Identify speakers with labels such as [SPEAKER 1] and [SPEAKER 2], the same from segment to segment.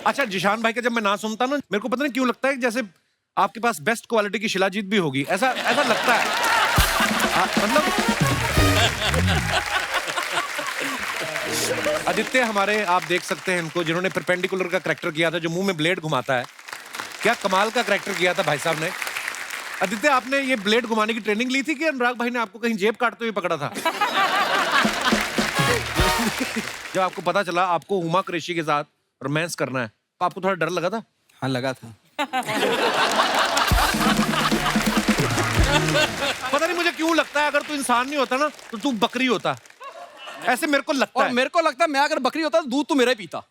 [SPEAKER 1] अच्छा, जिशान भाई का जब मैं ना सुनता ना, मेरे को पता नहीं क्यों लगता है कि जैसे आपके पास बेस्ट क्वालिटी की शिलाजीत भी होगी, ऐसा ऐसा लगता है। मतलब आदित्य हमारे, आप देख सकते हैं इनको, जिन्होंने परपेंडिकुलर का करैक्टर किया था, जो मुंह में ब्लेड घुमाता है। क्या कमाल का करैक्टर किया था भाई साहब ने। आदित्य, आपने ये ब्लेड घुमाने की ट्रेनिंग ली थी कि अनुराग भाई ने आपको कहीं जेब काटते हुए पकड़ा था? जब आपको पता चला आपको हुमा कुरैशी के साथ रोमांस करना है, तो आपको थोड़ा डर लगा था?
[SPEAKER 2] हाँ, लगा था।
[SPEAKER 1] पता नहीं मुझे क्यों लगता है, अगर तू इंसान नहीं होता ना तो तू बकरी होता। ऐसे मेरे को लगता
[SPEAKER 2] और
[SPEAKER 1] है।
[SPEAKER 2] मेरे को लगता है मैं अगर बकरी होता तो दूध तो मेरा ही पीता।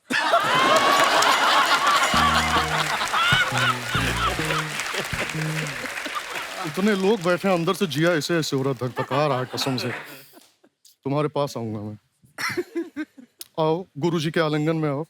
[SPEAKER 3] इतने लोग बैठे हैं, अंदर से जिया ऐसे ऐसे हो रहा, धक धका रहा है कसम से। तुम्हारे पास आऊंगा मैं। आओ, गुरुजी के आलिंगन में आओ।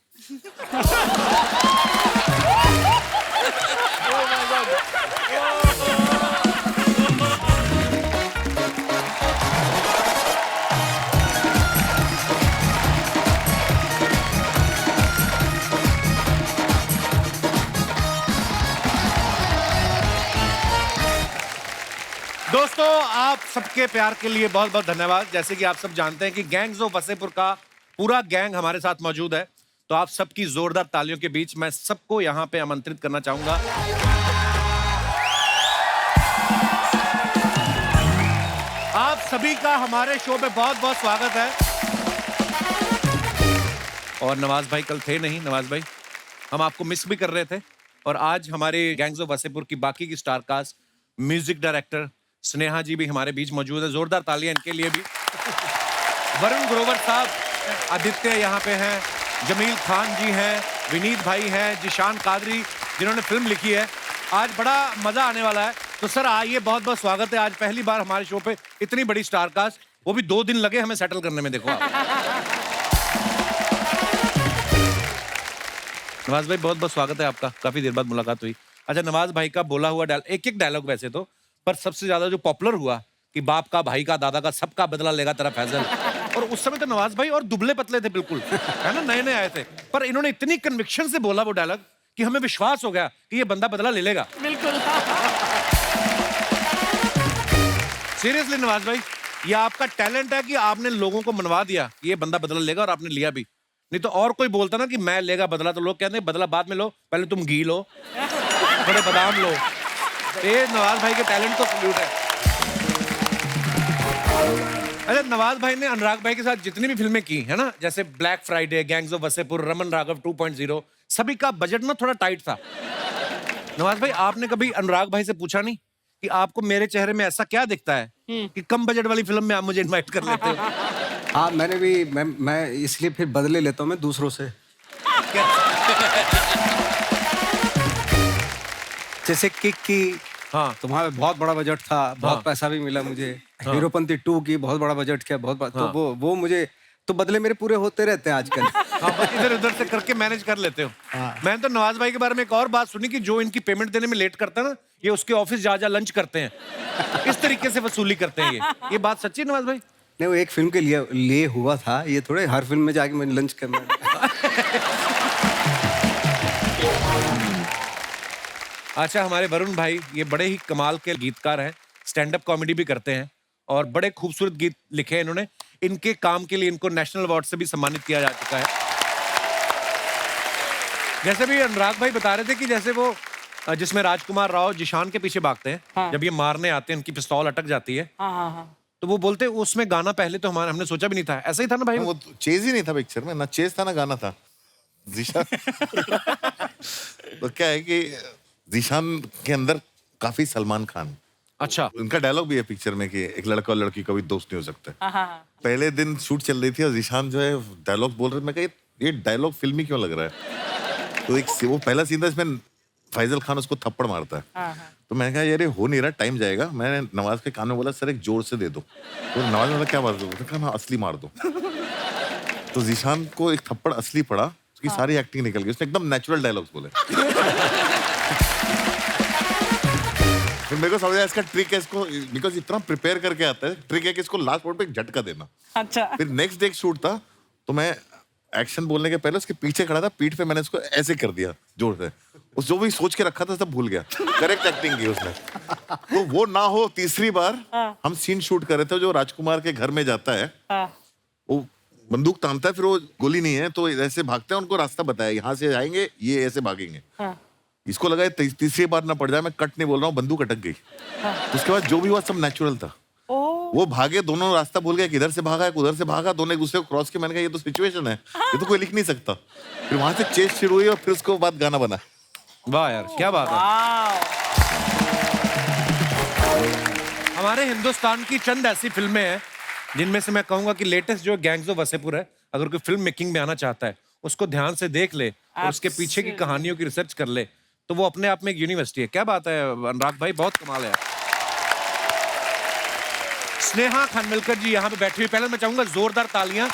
[SPEAKER 1] दोस्तों, आप सबके प्यार के लिए बहुत बहुत धन्यवाद। जैसे कि आप सब जानते हैं कि गैंग्स ऑफ वसेपुर का पूरा गैंग हमारे साथ मौजूद है, तो आप सबकी जोरदार तालियों के बीच मैं सबको यहां पे आमंत्रित करना चाहूंगा। आप सभी का हमारे शो में बहुत बहुत स्वागत है। और नवाज भाई कल थे नहीं। नवाज भाई, हम आपको मिस भी कर रहे थे, और आज हमारे गैंग्स ऑफ वसेपुर की बाकी की star cast, music director Sneha ji भी हमारे बीच मौजूद है। जोरदार तालियां इनके लिए भी। वरुण ग्रोवर साहब, आदित्य यहाँ पे हैं, जमील खान जी हैं, विनीत भाई हैं, जिशान कादरी जिन्होंने फिल्म लिखी है। आज बड़ा मजा आने वाला है। तो सर आइए, बहुत बहुत स्वागत है। आज पहली बार हमारे शो पे इतनी बड़ी स्टार कास्ट, वो भी 2 दिन लगे हमें सेटल करने में। देखो आप। नवाज भाई, बहुत बहुत स्वागत है आपका। काफी देर बाद मुलाकात हुई। अच्छा, नवाज भाई का बोला हुआ एक एक डायलॉग वैसे तो, पर सबसे ज्यादा जो पॉपुलर हुआ कि बाप का, भाई का, दादा का, सबका बदला लेगा तेरा फैजल। और उस समय तो नवाज भाई और दुबले पतले थे बिल्कुल, है ना, नए नए आए थे, पर इन्होंने इतनी कन्विक्शन से बोला वो डायलॉग कि हमें विश्वास हो गया कि ये बंदा बदला ले लेगा।
[SPEAKER 4] बिल्कुल।
[SPEAKER 1] सीरियसली नवाज भाई, ये आपका टैलेंट है कि आपने लोगों को मनवा दिया कि ये बंदा बदला लेगा, और आपने लिया भी। नहीं तो और कोई बोलता ना कि मैं लेगा बदला, तो लोग कहते हैं बदला बाद में लो, पहले तुम घी लो, थोड़े बादाम लो। ये नवाज भाई के टैलेंट को सल्यूट है। अच्छा, नवाज भाई ने अनुराग भाई के साथ जितनी भी फिल्में की है ना, जैसे black Friday, gangs of Wasseypur, Raman Raghav 2.0, सभी का बजट ना थोड़ा टाइट था। नवाज भाई, आपने कभी अनुराग भाई से पूछा नहीं कि आपको मेरे चेहरे में ऐसा क्या दिखता है कि कम बजट वाली फिल्म में आप मुझे इनवाइट कर लेते हो?
[SPEAKER 2] हाँ, मैंने भी मैं इसलिए फिर बदले लेता हूँ मैं दूसरों से। जैसे किक की,
[SPEAKER 1] हाँ,
[SPEAKER 2] तुम्हारा बहुत बड़ा बजट था, बहुत पैसा भी मिला मुझे। हीरोपंती 2 की बहुत बड़ा बजट किया, तो वो मुझे तो बदले मेरे पूरे होते रहते हैं आजकल।
[SPEAKER 1] हाँ, बस इधर उधर से करके मैनेज कर लेते हो। मैंने तो नवाज भाई के बारे में एक और बात सुनी कि जो इनकी पेमेंट देने में लेट करता है ना, ये उसके ऑफिस जा लंच करते हैं, इस तरीके से वसूली करते हैं। ये बात सच्ची है नवाज भाई?
[SPEAKER 2] नहीं, वो एक फिल्म के लिए हुआ था, ये थोड़े हर फिल्म में जाके मैंने लंच करना।
[SPEAKER 1] अच्छा, हमारे वरुण भाई ये बड़े ही कमाल के गीतकार हैं, स्टैंड अप कॉमेडी भी करते हैं, और बड़े खूबसूरत गीत लिखे हैं इन्होंने। इनके काम के लिए इनको नेशनल अवार्ड से भी सम्मानित किया जा चुका है। जैसे भी अनुराग भाई बता रहे थे कि जैसे वो जिसमें राजकुमार राव जिशान के पीछे भागते हैं,
[SPEAKER 4] हाँ।
[SPEAKER 1] जब ये मारने आते हैं, उनकी पिस्तौल अटक जाती है,
[SPEAKER 4] हाँ।
[SPEAKER 1] तो वो बोलते उसमें गाना पहले तो हमने सोचा भी नहीं था। ऐसा ही था ना भाई?
[SPEAKER 5] वो चेज ही नहीं था पिक्चर में, ना चेज था ना गाना था। जीशान तो क्या है कि जीशान के अंदर काफी सलमान खान।
[SPEAKER 1] अच्छा,
[SPEAKER 5] उनका डायलॉग भी है पिक्चर में कि एक लड़का और लड़की कभी दोस्त नहीं हो सकते। पहले दिन शूट चल रही थी और जीशान जो है डायलॉग बोल रहे थे। मैं कहा ये डायलॉग फिल्मी क्यों लग रहा है? तो एक वो पहला सीन था इसमें फैजल खान उसको थप्पड़ मारता है। तो मैंने कहा यार ये हो नहीं रहा, टाइम जाएगा। मैंने नवाज के कान में बोला सर एक जोर से दे दो। तो नवाज ने क्या मार दो? कहा ना असली मार दो। तो जीशान को एक थप्पड़ असली पड़ा, उसकी सारी एक्टिंग निकल गई, उसने एकदम नेचुरल डायलॉग्स बोले। फिर मेरे को समझ आया इसका ट्रिक है, इसको बिकॉज इतना प्रिपेयर करके आता है, ट्रिक है कि इसको लास्ट मोड पे एक झटका देना।
[SPEAKER 4] अच्छा।
[SPEAKER 5] फिर नेक्स्ट डे शूट था, तो मैं एक्शन बोलने के पहले उसके पीछे खड़ा था, पीठ पे मैंने उसको ऐसे कर दिया जोर से। उस जो भी सोच के रखा था सब भूल गया। करेक्ट एक्टिंग की उसने। तो वो ना हो, तीसरी बार हम सीन शूट कर रहे थे जो राजकुमार के घर में जाता है, वो बंदूक तानता है, फिर वो गोली नहीं है तो ऐसे भागते हैं, उनको रास्ता बताया यहाँ से आएंगे, ये ऐसे भागेंगे। इसको लगा तीसरी बार ना पड़ जाए, मैं कट नहीं बोल रहा हूँ, बंदूक अटक गई। तो उसके बाद जो भी हुआ सब नेचुरल था। वो भागे, दोनों रास्ता भूल गए, किधर से भागा उधर से भागा, दोनों एक दूसरे को क्रॉस किया। मैंने कहा ये तो सिचुएशन है, ये तो कोई लिख नहीं सकता। फिर वहां से चेस शुरू हुई और फिर उसके बाद गाना बना।
[SPEAKER 1] वाह यार, क्या बात है। हमारे हिंदुस्तान की चंद ऐसी फिल्में हैं जिनमें से मैं कहूंगा कि लेटेस्ट जो गैंग्स ऑफ वसेपुर है, अगर कोई फिल्म मेकिंग में आना चाहता है, उसको ध्यान से देख ले और उसके पीछे की कहानियों की रिसर्च कर ले, तो वो अपने आप में एक यूनिवर्सिटी है। क्या बात है अनुराग भाई, बहुत कमाल है। स्नेहा खानविलकर जी यहाँ पे बैठी हुई, पहले मैं चाहूंगा जोरदार तालियां।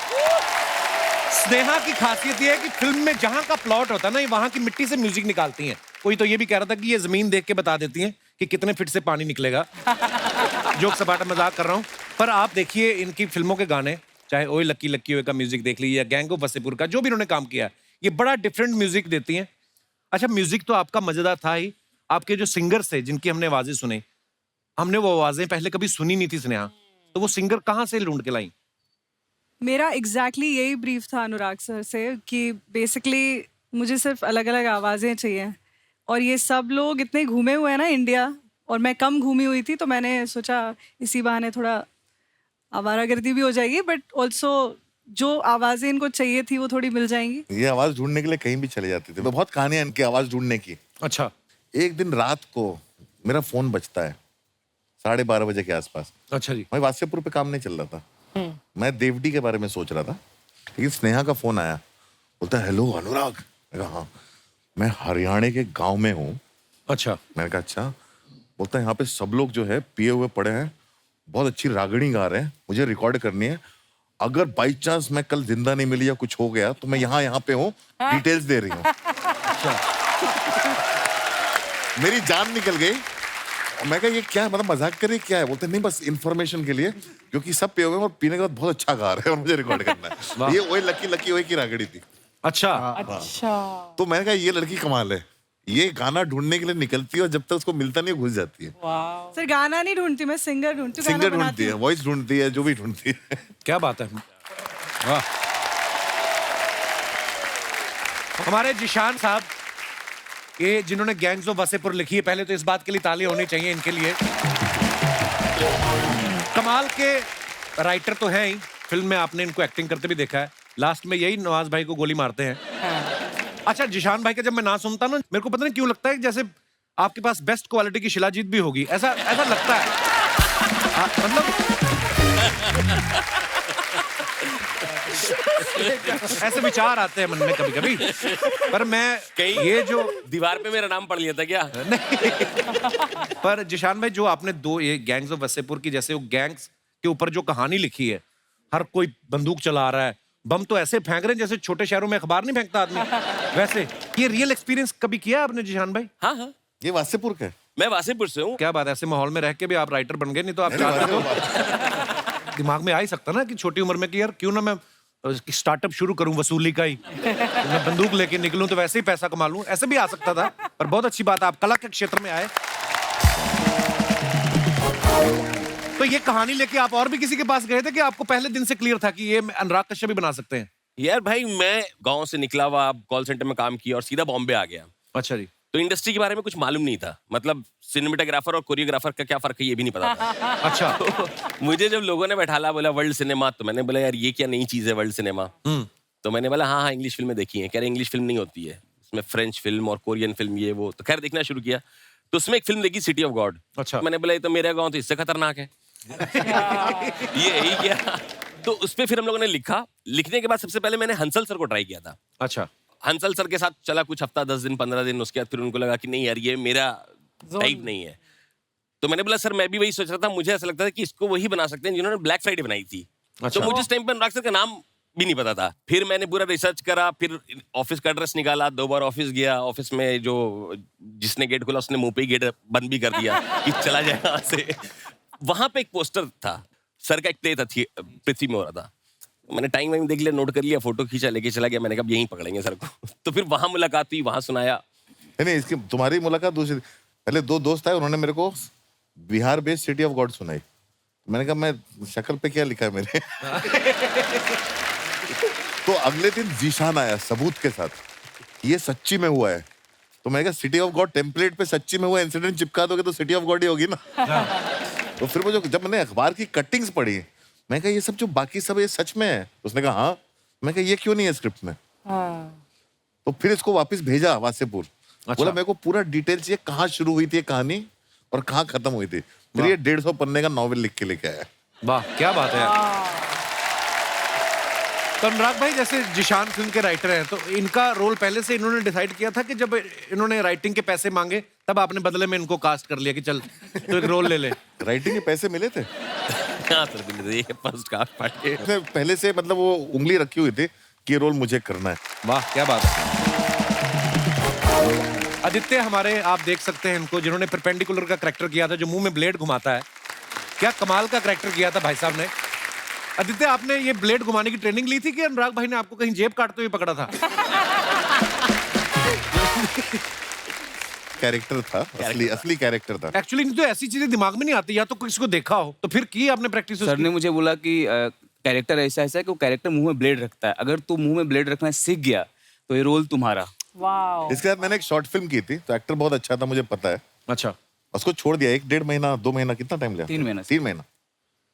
[SPEAKER 1] स्नेहा की खासियत ये है कि फिल्म में जहां का प्लॉट होता है ना, ये वहां की मिट्टी से म्यूजिक निकालती हैं। कोई तो ये भी कह रहा था कि ये जमीन देख के बता देती हैं कि कितने फीट से पानी निकलेगा। जोक सपाटा मजाक कर रहा हूं, पर आप देखिए इनकी फिल्मों के गाने, चाहे ओए लक्की लक्की ओए का म्यूजिक देख लीजिए या गैंग ऑफ वसेपुर का, जो भी इन्होंने काम किया, ये बड़ा डिफरेंट म्यूजिक देती हैं। अच्छा, म्यूजिक तो आपका मजेदार था ही, आपके जो सिंगर्स थे जिनकी हमने आवाजें सुनी, हमने वो आवाजें पहले कभी सुनी नहीं थी स्नेहा, तो वो सिंगर कहाँ से ढूंढ के लाई?
[SPEAKER 4] मेरा एग्जैक्टली यही ब्रीफ था अनुराग सर से कि बेसिकली मुझे सिर्फ अलग अलग आवाज़ें चाहिए, और ये सब लोग इतने घूमे हुए हैं ना इंडिया, और मैं कम घूमी हुई थी, तो मैंने सोचा इसी बहाने थोड़ा आवारागर्दी भी हो जाएगी, बट ऑल्सो जो आवाज़ें इनको चाहिए थी वो थोड़ी मिल जाएंगी।
[SPEAKER 5] ये आवाज ढूंढने के लिए कहीं भी चले जाते थे, बहुत कहानियां इनकी आवाज ढूंढने की।
[SPEAKER 1] अच्छा।
[SPEAKER 5] एक दिन रात को मेरा फोन बजता है 12:30 बजे के आसपास।
[SPEAKER 1] अच्छा जी।
[SPEAKER 5] भाई वासेपुर पे काम नहीं चल रहा था, मैं देवडी के बारे में सोच रहा था, लेकिन स्नेहा का फोन आया, बोलता है हेलो अनुराग। मैं कहा हाँ, मैं हरियाणा के गांव में हूँ।
[SPEAKER 1] अच्छा।
[SPEAKER 5] मैंने कहा अच्छा। बोलता है यहाँ पे सब लोग जो है पिए हुए पड़े हैं, बहुत अच्छी रागड़ी गा रहे हैं, मुझे रिकॉर्ड करनी है, अगर बाई चांस मैं कल जिंदा नहीं मिली या कुछ हो गया तो मैं यहाँ पे हूँ, डिटेल्स दे रही हूँ। अच्छा। मेरी जान निकल गई। मैं कहा ये क्या है, मतलब मजाक कर रही क्या है? बोलते नहीं बस इन्फॉर्मेशन के लिए, क्योंकि सब पिए हुए हैं और पीने के बाद बहुत अच्छा गा रहे हैं और मुझे रिकॉर्ड करना है। ये वही लकी लकी वही की रागड़ी थी।
[SPEAKER 1] अच्छा।
[SPEAKER 4] अच्छा।
[SPEAKER 5] तो मैंने कहा ये लड़की कमाल है, ये गाना ढूंढने के लिए निकलती है और जब तक उसको मिलता नहीं घुस जाती है।
[SPEAKER 4] सर गाना नहीं ढूंढती मैं, सिंगर ढूंढती हूँ,
[SPEAKER 5] सिंगर
[SPEAKER 4] गाना बनाती
[SPEAKER 5] ढूंढती है,
[SPEAKER 4] हूँ।
[SPEAKER 5] वॉइस ढूंढती है, जो भी ढूंढती है।
[SPEAKER 1] क्या बात है, वाह। हमारे जिशान साहब, ये जिन्होंने गैंग्स ऑफ वसेपुर लिखी है, पहले तो इस बात के लिए ताली होनी चाहिए इनके लिए। कमाल के राइटर तो हैं ही, फिल्म में आपने इनको एक्टिंग करते भी देखा है, लास्ट में यही नवाज भाई को गोली मारते हैं। अच्छा, जिशान भाई का जब मैं नाम सुनता ना, मेरे को पता नहीं क्यों लगता है कि जैसे आपके पास बेस्ट क्वालिटी की शिलाजीत भी होगी, ऐसा लगता है। मतलब ऐसे विचार आते हैं मन में कभी कभी, पर मैं
[SPEAKER 6] कहीं
[SPEAKER 1] ये जो
[SPEAKER 6] दीवार पे मेरा नाम पढ़ लिया था क्या?
[SPEAKER 1] नहीं। पर जिशान भाई, जो आपने दो ये गैंग्स ऑफ वसेपुर की, जैसे वो गैंग्स के ऊपर जो कहानी लिखी है, हर कोई बंदूक चला रहा है, बम तो ऐसे फेंक रहे हैं जैसे छोटे शहरों में अखबार नहीं फेंकता आदमी, वैसे ये रियल एक्सपीरियंस कभी किया आपने जिशान भाई?
[SPEAKER 6] हाँ हाँ,
[SPEAKER 5] ये वासेपुर का है।
[SPEAKER 6] मैं वासेपुर से हूँ।
[SPEAKER 1] क्या बात है, ऐसे माहौल में रह के भी आप राइटर बन गए, नहीं तो आप चाहते तो दिमाग में आ ही सकता ना कि छोटी उम्र में कि यार क्यों ना मैं स्टार्टअप शुरू करूं वसूली का ही, मैं बंदूक लेके निकलूं तो वैसे ही पैसा कमा लूं, ऐसे भी आ सकता था। पर बहुत अच्छी बात है आप कला के क्षेत्र में आए। तो ये कहानी लेके आप और भी किसी के पास गए थे कि आपको पहले दिन से क्लियर था कि ये अनुराग कश्यप भी बना सकते हैं?
[SPEAKER 6] यार भाई, मैं गांव से निकला हुआ, कॉल सेंटर में काम किया और सीधा बॉम्बे आ गया।
[SPEAKER 1] अच्छा जी।
[SPEAKER 6] तो इंडस्ट्री के बारे में कुछ मालूम नहीं था, मतलब सिनेमेटोग्राफर और कोरियोग्राफर का क्या फर्क है ये भी नहीं पता था।
[SPEAKER 1] अच्छा।
[SPEAKER 6] तो मुझे जब लोगों ने बैठाला, बोला वर्ल्ड सिनेमा, तो मैंने बोला यार ये क्या नई चीज है वर्ल्ड सिनेमा। तो मैंने बोला हाँ हाँ इंग्लिश फिल्में देखी हैं। कह रहे इंग्लिश फिल्म नहीं होती है, उसमें फ्रेंच फिल्म और कोरियन फिल्म ये वो। तो खैर देखना शुरू किया, तो उसमें एक फिल्म देखी सिटी ऑफ गॉड।
[SPEAKER 1] अच्छा।
[SPEAKER 6] मैंने बोला ये तो मेरा गाँव तो इससे खतरनाक है। ये ही क्या। तो उस पर फिर हम लोगों ने लिखा। लिखने के बाद सबसे पहले मैंने हंसल सर को ट्राई किया था।
[SPEAKER 1] अच्छा।
[SPEAKER 6] हंसल सर के साथ चला कुछ हफ्ता, 10 दिन 15 दिन, उसके बाद फिर उनको लगा कि नहीं यार ये मेरा टाइप नहीं है। तो मैंने बोला सर मैं भी वही सोच रहा था, मुझे ऐसा लगता था कि इसको वही बना सकते हैं जिन्होंने ब्लैक फ्राइडे बनाई थी।
[SPEAKER 1] अच्छा।
[SPEAKER 6] तो मुझे इस टाइम पर अनुराग सर का नाम भी नहीं पता था। फिर मैंने पूरा रिसर्च करा, फिर ऑफिस का एड्रेस निकाला, 2 बार ऑफिस गया। ऑफिस में जो जिसने गेट खोला उसने मुंह पे ही गेट बंद भी कर दिया कि चला जाए यहाँ से। वहां पे एक पोस्टर था, सर का एक प्ले था, पृथ्वी में हो रहा था। मैंने टाइम वाइम देख लिया, नोट कर लिया, फोटो खींचा, लेके चला गया। मैंने कहा अब यहीं पकड़ेंगे सर को। तो फिर वहां मुलाकात हुई, वहां सुनाया।
[SPEAKER 5] नहीं, इसकी तुम्हारी मुलाकात दूसरी। पहले 2 दोस्त आए, उन्होंने मेरे को Bihar based city of God सुनाई। मैंने कहा मैं शक्ल पे क्या लिखा है मेरे। तो अगले दिन जीशान आया सबूत के साथ, ये सच्ची में हुआ है। तो मैंने कहा सिटी ऑफ गॉड टेम्पलेट पे सच्ची में हुआ इंसिडेंट चिपका दोगे तो सिटी ऑफ गॉड ही होगी ना। तो फिर वो जब मैंने अखबार की कटिंग्स पढ़ी, मैं कहा ये सब जो बाकी सब ये सच में है। उसने कहा हाँ। मैं कहा ये क्यों नहीं है स्क्रिप्ट में। तो फिर इसको वापस भेजा वासेपुर। बोला मेरे को पूरा डिटेल चाहिए, कहाँ शुरू हुई थी ये कहानी और कहाँ खत्म हुई थी। फिर ये 150 पन्ने का नॉवेल लिख के लेके आया।
[SPEAKER 1] वाह, क्या बात है। तो अनुराग भाई, जैसे जिशान फिल्म के राइटर हैं, तो इनका रोल पहले से इन्होंने डिसाइड किया था कि जब इन्होंने राइटिंग के पैसे मांगे तब आपने बदले में इनको कास्ट कर लिया कि चल तो एक रोल ले ले?
[SPEAKER 5] राइटिंग के पैसे मिले थे।
[SPEAKER 6] हाँ सर, मिले थे, फर्स्ट कास्ट पार्ट के।
[SPEAKER 5] उसने पहले से मतलब वो उंगली रखी हुई थी कि ये रोल मुझे करना है।
[SPEAKER 1] वाह, क्या बात है। आदित्य हमारे, आप देख सकते हैं इनको, जिन्होंने परपेंडिकुलर का करैक्टर किया था, जो मुंह में ब्लेड घुमाता है। क्या कमाल का करैक्टर किया था भाई साहब ने। आदित्य, आपने ये ब्लेड घुमाने की ट्रेनिंग ली थी कि अनुराग भाई ने आपको कहीं जेब काटते हुए पकड़ा था?
[SPEAKER 5] कैरेक्टर था, असली कैरेक्टर था।
[SPEAKER 1] एक्चुअली तो ऐसी चीजें दिमाग में नहीं आती, या तो किसी को देखा हो तो फिर की आपने प्रैक्टिस?
[SPEAKER 7] सर ने मुझे बोला कि कैरेक्टर ऐसा है कि वो कैरेक्टर मुंह में ब्लेड रखता है, अगर तू मुंह में ब्लेड रखना सीख गया तो ये रोल तुम्हारा।
[SPEAKER 5] इसके बाद मैंने एक शॉर्ट फिल्म की थी, तो एक्टर बहुत अच्छा था, मुझे पता है।
[SPEAKER 1] अच्छा।
[SPEAKER 5] उसको छोड़ दिया 1-1.5 महीना 2 महीना, कितना टाइम लिया?
[SPEAKER 7] 3 महीना।
[SPEAKER 5] 3 महीना।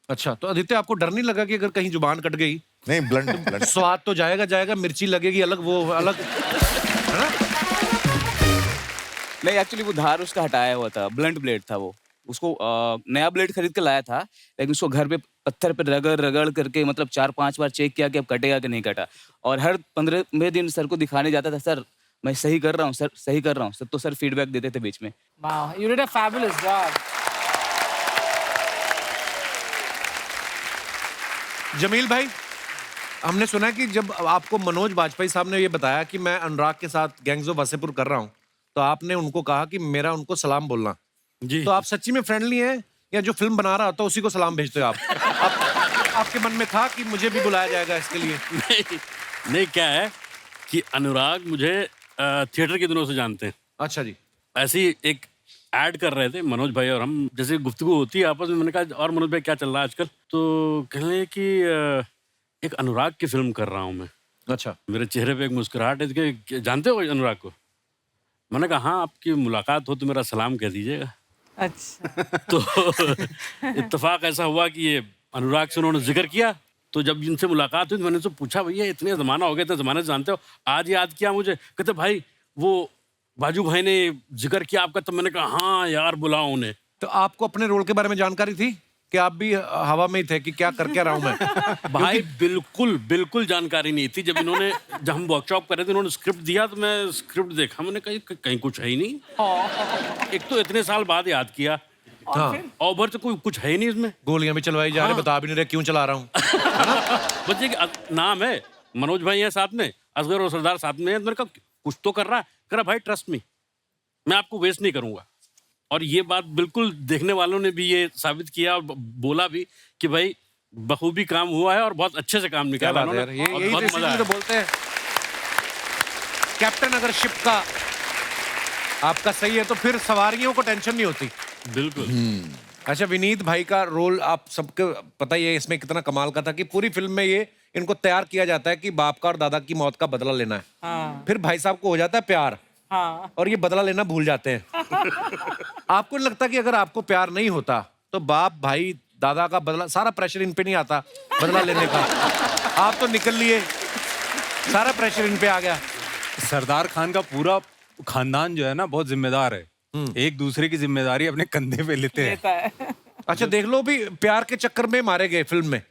[SPEAKER 1] अच्छा, तो आदित्य आपको डर नहीं लगा कि अगर कहीं जुबान कट गई?
[SPEAKER 5] नहीं, ब्लंट
[SPEAKER 1] स्वाद तो जाएगा, मिर्ची लगेगी अलग, वो अलग, है ना?
[SPEAKER 7] नहीं, एक्चुअली वो धार उसका हटाया हुआ था, ब्लंट ब्लेड था वो। उसको नया ब्लेड खरीद के लाया था, लेकिन उसको घर पे पत्थर पे रगड़ करके मतलब 4-5 बार चेक किया कि अब कटेगा कि नहीं कटा। और हर 15वें दिन सर को दिखाने जाता था, सर मैं सही कर रहा हूँ, सर सही कर रहा हूँ सर। तो सर फीडबैक देते थे बीच में।
[SPEAKER 8] Wow, you did a fabulous job.
[SPEAKER 1] Jameel भाई, हमने सुना कि जब आपको मनोज बाजपेयी साहब ने ये बताया कि मैं अनुराग के साथ गैंग्स ऑफ वासेपुर कर रहा हूँ, तो आपने उनको कहा कि मेरा उनको सलाम बोलना जी। तो आप सच्ची में फ्रेंडली हैं या जो फिल्म बना रहा होता है उसी को सलाम भेजते हो आप? आपके मन में था कि मुझे भी बुलाया जाएगा इसके लिए?
[SPEAKER 9] नहीं, क्या है कि अनुराग मुझे थिएटर के दिनों से जानते हैं।
[SPEAKER 1] अच्छा जी।
[SPEAKER 9] ऐसे ही एक ऐड कर रहे थे मनोज भाई और हम, जैसे गुफ्तगू होती है आपस में। मैंने कहा और मनोज भाई क्या चल रहा है आजकल? तो कहने लगे कि एक अनुराग की फिल्म कर रहा हूँ मैं।
[SPEAKER 1] अच्छा।
[SPEAKER 9] मेरे चेहरे पे एक मुस्कुराहट है कि जानते हो अनुराग को? मैंने कहा हाँ, आपकी मुलाकात हो तो मेरा सलाम कह दीजिएगा।
[SPEAKER 8] अच्छा।
[SPEAKER 9] तो इत्तेफाक ऐसा हुआ कि ये अनुराग से उन्होंने जिक्र किया। तो जब इनसे मुलाकात हुई तो मैंने उनसे पूछा, भैया इतने ज़माना हो गया, इतने ज़माने से जानते हो, आज याद किया मुझे? कहते भाई वो बाजू भाई ने जिक्र किया आपका। तो मैंने कहा हाँ यार, बुलाओ उन्हें।
[SPEAKER 1] तो आपको अपने रोल के बारे में जानकारी थी कि आप भी हवा में ही थे कि क्या कर क्या रहा हूं मैं?
[SPEAKER 9] भाई बिल्कुल जानकारी नहीं थी। जब हम वर्कशॉप कर रहे थे, उन्होंने स्क्रिप्ट दिया तो मैं स्क्रिप्ट देखा, मैंने कहा कहीं कुछ है ही नहीं। एक तो इतने साल बाद याद किया,
[SPEAKER 1] हाँ।
[SPEAKER 9] और उधर तो कोई कुछ है ही नहीं इसमें।
[SPEAKER 1] गोलियां भी चलवाई जा रही, बता भी नहीं रहे क्यों चला रहा हूँ।
[SPEAKER 9] बस ये नाम है, मनोज भाई है साथ में, असगर और सरदार साथ में है। मैंने कहा कुछ तो कर रहा है। कह रहा भाई ट्रस्ट मी, मैं आपको वेस्ट नहीं करूंगा। और ये बात बिल्कुल देखने वालों ने भी ये साबित किया और बोला भी कि भाई बखूबी काम हुआ है और बहुत अच्छे से काम निकाला उन्होंने।
[SPEAKER 1] यही तो बोलते हैं, कैप्टन अगर शिप का आपका सही है तो फिर सवारियों को टेंशन नहीं होती।
[SPEAKER 9] बिल्कुल।
[SPEAKER 1] अच्छा, विनीत भाई का रोल आप सबको पता ही है इसमें कितना कमाल का था कि पूरी फिल्म में ये इनको तैयार किया जाता है कि बाप का और दादा की मौत का बदला लेना है।
[SPEAKER 8] हाँ।
[SPEAKER 1] फिर भाई साहब को हो जाता है प्यार,
[SPEAKER 8] हाँ।
[SPEAKER 1] और ये बदला लेना भूल जाते हैं। आपको नहीं लगता कि अगर आपको प्यार नहीं होता तो बाप भाई दादा का बदला, सारा प्रेशर इन पे नहीं आता बदला लेने का? आप तो निकल लिए, सारा प्रेशर इन पे आ गया।
[SPEAKER 2] सरदार खान का पूरा खानदान जो है ना बहुत जिम्मेदार है, एक दूसरे की जिम्मेदारी अपने कंधे पे लेते हैं।
[SPEAKER 1] अच्छा, देख लो भी प्यार के चक्कर में मारे गए फिल्म में,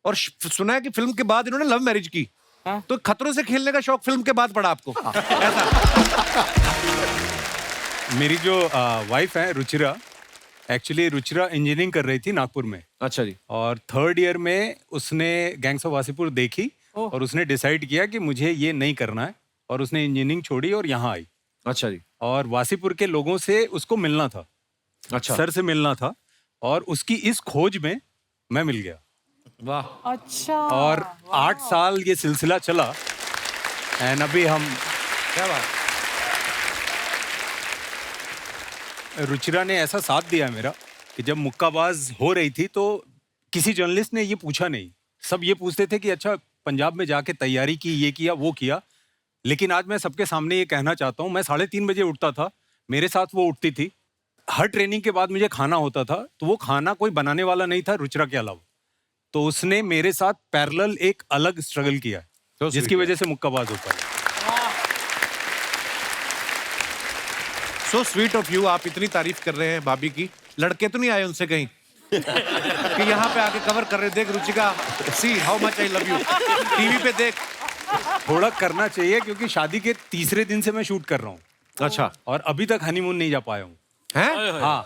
[SPEAKER 1] और सुना है कि फिल्म के बाद इन्होंने लव मैरिज की। तो खतरों से खेलने का शौक फिल्म के बाद पड़ा आपको? ऐसा?
[SPEAKER 2] मेरी जो वाइफ है रुचिरा, एक्चुअली रुचिरा इंजीनियरिंग कर रही थी नागपुर में।
[SPEAKER 1] अच्छा जी।
[SPEAKER 2] और 3rd ईयर में उसने गैंग्स ऑफ वासेपुर देखी और उसने डिसाइड किया कि मुझे ये नहीं करना है, और उसने इंजीनियरिंग छोड़ी और यहाँ आई।
[SPEAKER 1] अच्छा जी।
[SPEAKER 2] और वासेपुर के लोगों से उसको मिलना था।
[SPEAKER 1] अच्छा।
[SPEAKER 2] सर से मिलना था, और उसकी इस खोज में मैं मिल गया।
[SPEAKER 1] वाह।
[SPEAKER 8] अच्छा
[SPEAKER 2] और 8 साल ये सिलसिला चला एंड अभी हम
[SPEAKER 1] क्या बात।
[SPEAKER 2] रुचिरा ने ऐसा साथ दिया मेरा कि जब मुक्काबाज हो रही थी तो किसी जर्नलिस्ट ने ये पूछा नहीं। सब ये पूछते थे कि अच्छा पंजाब में जाके तैयारी की, ये किया वो किया। लेकिन आज मैं सबके सामने ये कहना चाहता हूँ, मैं 3:30 बजे उठता था, मेरे साथ वो उठती थी। हर ट्रेनिंग के बाद मुझे खाना होता था, तो वो खाना कोई बनाने वाला नहीं था रुचिरा के अलावा। तो उसने मेरे साथ पैरेलल एक अलग स्ट्रगल किया जिसकी वजह से मुक्काबाज हो पाया।
[SPEAKER 1] So sweet of you. आप इतनी तारीफ कर रहे हैं भाभी की, लड़के तो नहीं आए उनसे कहीं कि यहाँ पे आके कवर कर रहे, देख Ruchika, see how much I love you, TV पे देख।
[SPEAKER 2] थोड़ा करना चाहिए क्योंकि शादी के तीसरे दिन से मैं शूट कर रहा हूँ।
[SPEAKER 1] अच्छा।
[SPEAKER 2] और अभी तक हनीमून नहीं जा पाया हूँ।
[SPEAKER 1] हैं?
[SPEAKER 2] हाँ,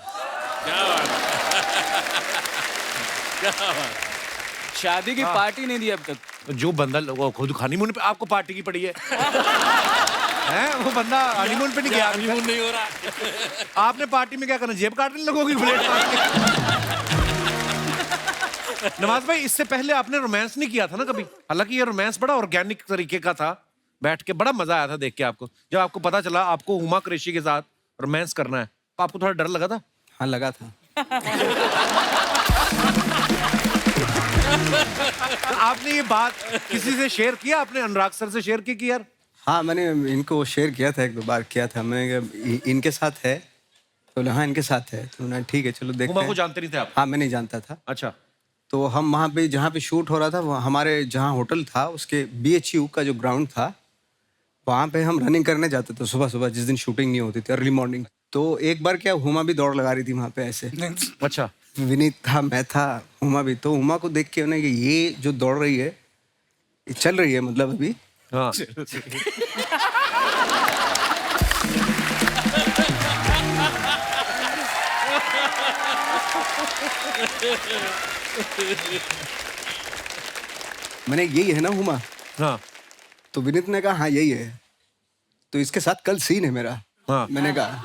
[SPEAKER 7] शादी की पार्टी नहीं दी अब तक।
[SPEAKER 1] जो बंदा वो खुद हनीमून पे आपको पार्टी की पड़ी है हैं? वो बंदा हनीमून पे नहीं गया।
[SPEAKER 6] हनीमून नहीं हो रहा।
[SPEAKER 1] आपने पार्टी में क्या करना, जेब काटने लगोगी प्लेट मार के? नवाज भाई, इससे पहले आपने रोमांस नहीं किया था ना कभी? हालांकि ये रोमांस बड़ा ऑर्गेनिक तरीके का था, बैठ के बड़ा मजा आया था देख के आपको। जब आपको पता चला आपको हुमा कुरैशी के साथ रोमांस करना है तो आपको थोड़ा डर लगा था?
[SPEAKER 2] हाँ लगा था।
[SPEAKER 1] तो आपने ये बात किसी से शेयर किया? आपने अनुराग सर से शेयर की कि यार?
[SPEAKER 2] हाँ, मैंने इनको शेयर किया था, 1-2 बार किया था। मैंने कहा इनके साथ है, तो बोले हाँ इनके साथ है। तो उन्होंने ठीक है चलो देखते
[SPEAKER 1] हुमा
[SPEAKER 2] हैं।
[SPEAKER 1] को जानते नहीं थे आप?
[SPEAKER 2] हाँ, मैं नहीं जानता था।
[SPEAKER 1] अच्छा।
[SPEAKER 2] तो हम वहाँ पे जहाँ पे शूट हो रहा था, हमारे जहाँ होटल था उसके BHU का जो ग्राउंड था, वहाँ पे हम रनिंग करने जाते थे सुबह सुबह, जिस दिन शूटिंग नहीं होती थी, अर्ली मॉर्निंग। तो एक बार क्या, हुमा भी दौड़ लगा रही थी वहाँ पे ऐसे।
[SPEAKER 1] अच्छा।
[SPEAKER 2] विनीत था, मैं था, हुमा भी। तो हुमा को देख के उन्हें कि ये जो दौड़ रही है, ये चल रही है मतलब अभी।
[SPEAKER 1] हाँ।
[SPEAKER 2] मैंने यही है ना हुमा?
[SPEAKER 1] हाँ।
[SPEAKER 2] तो विनीत ने कहा हाँ यही है। तो इसके साथ कल सीन है मेरा।
[SPEAKER 1] हाँ।
[SPEAKER 2] मैंने कहा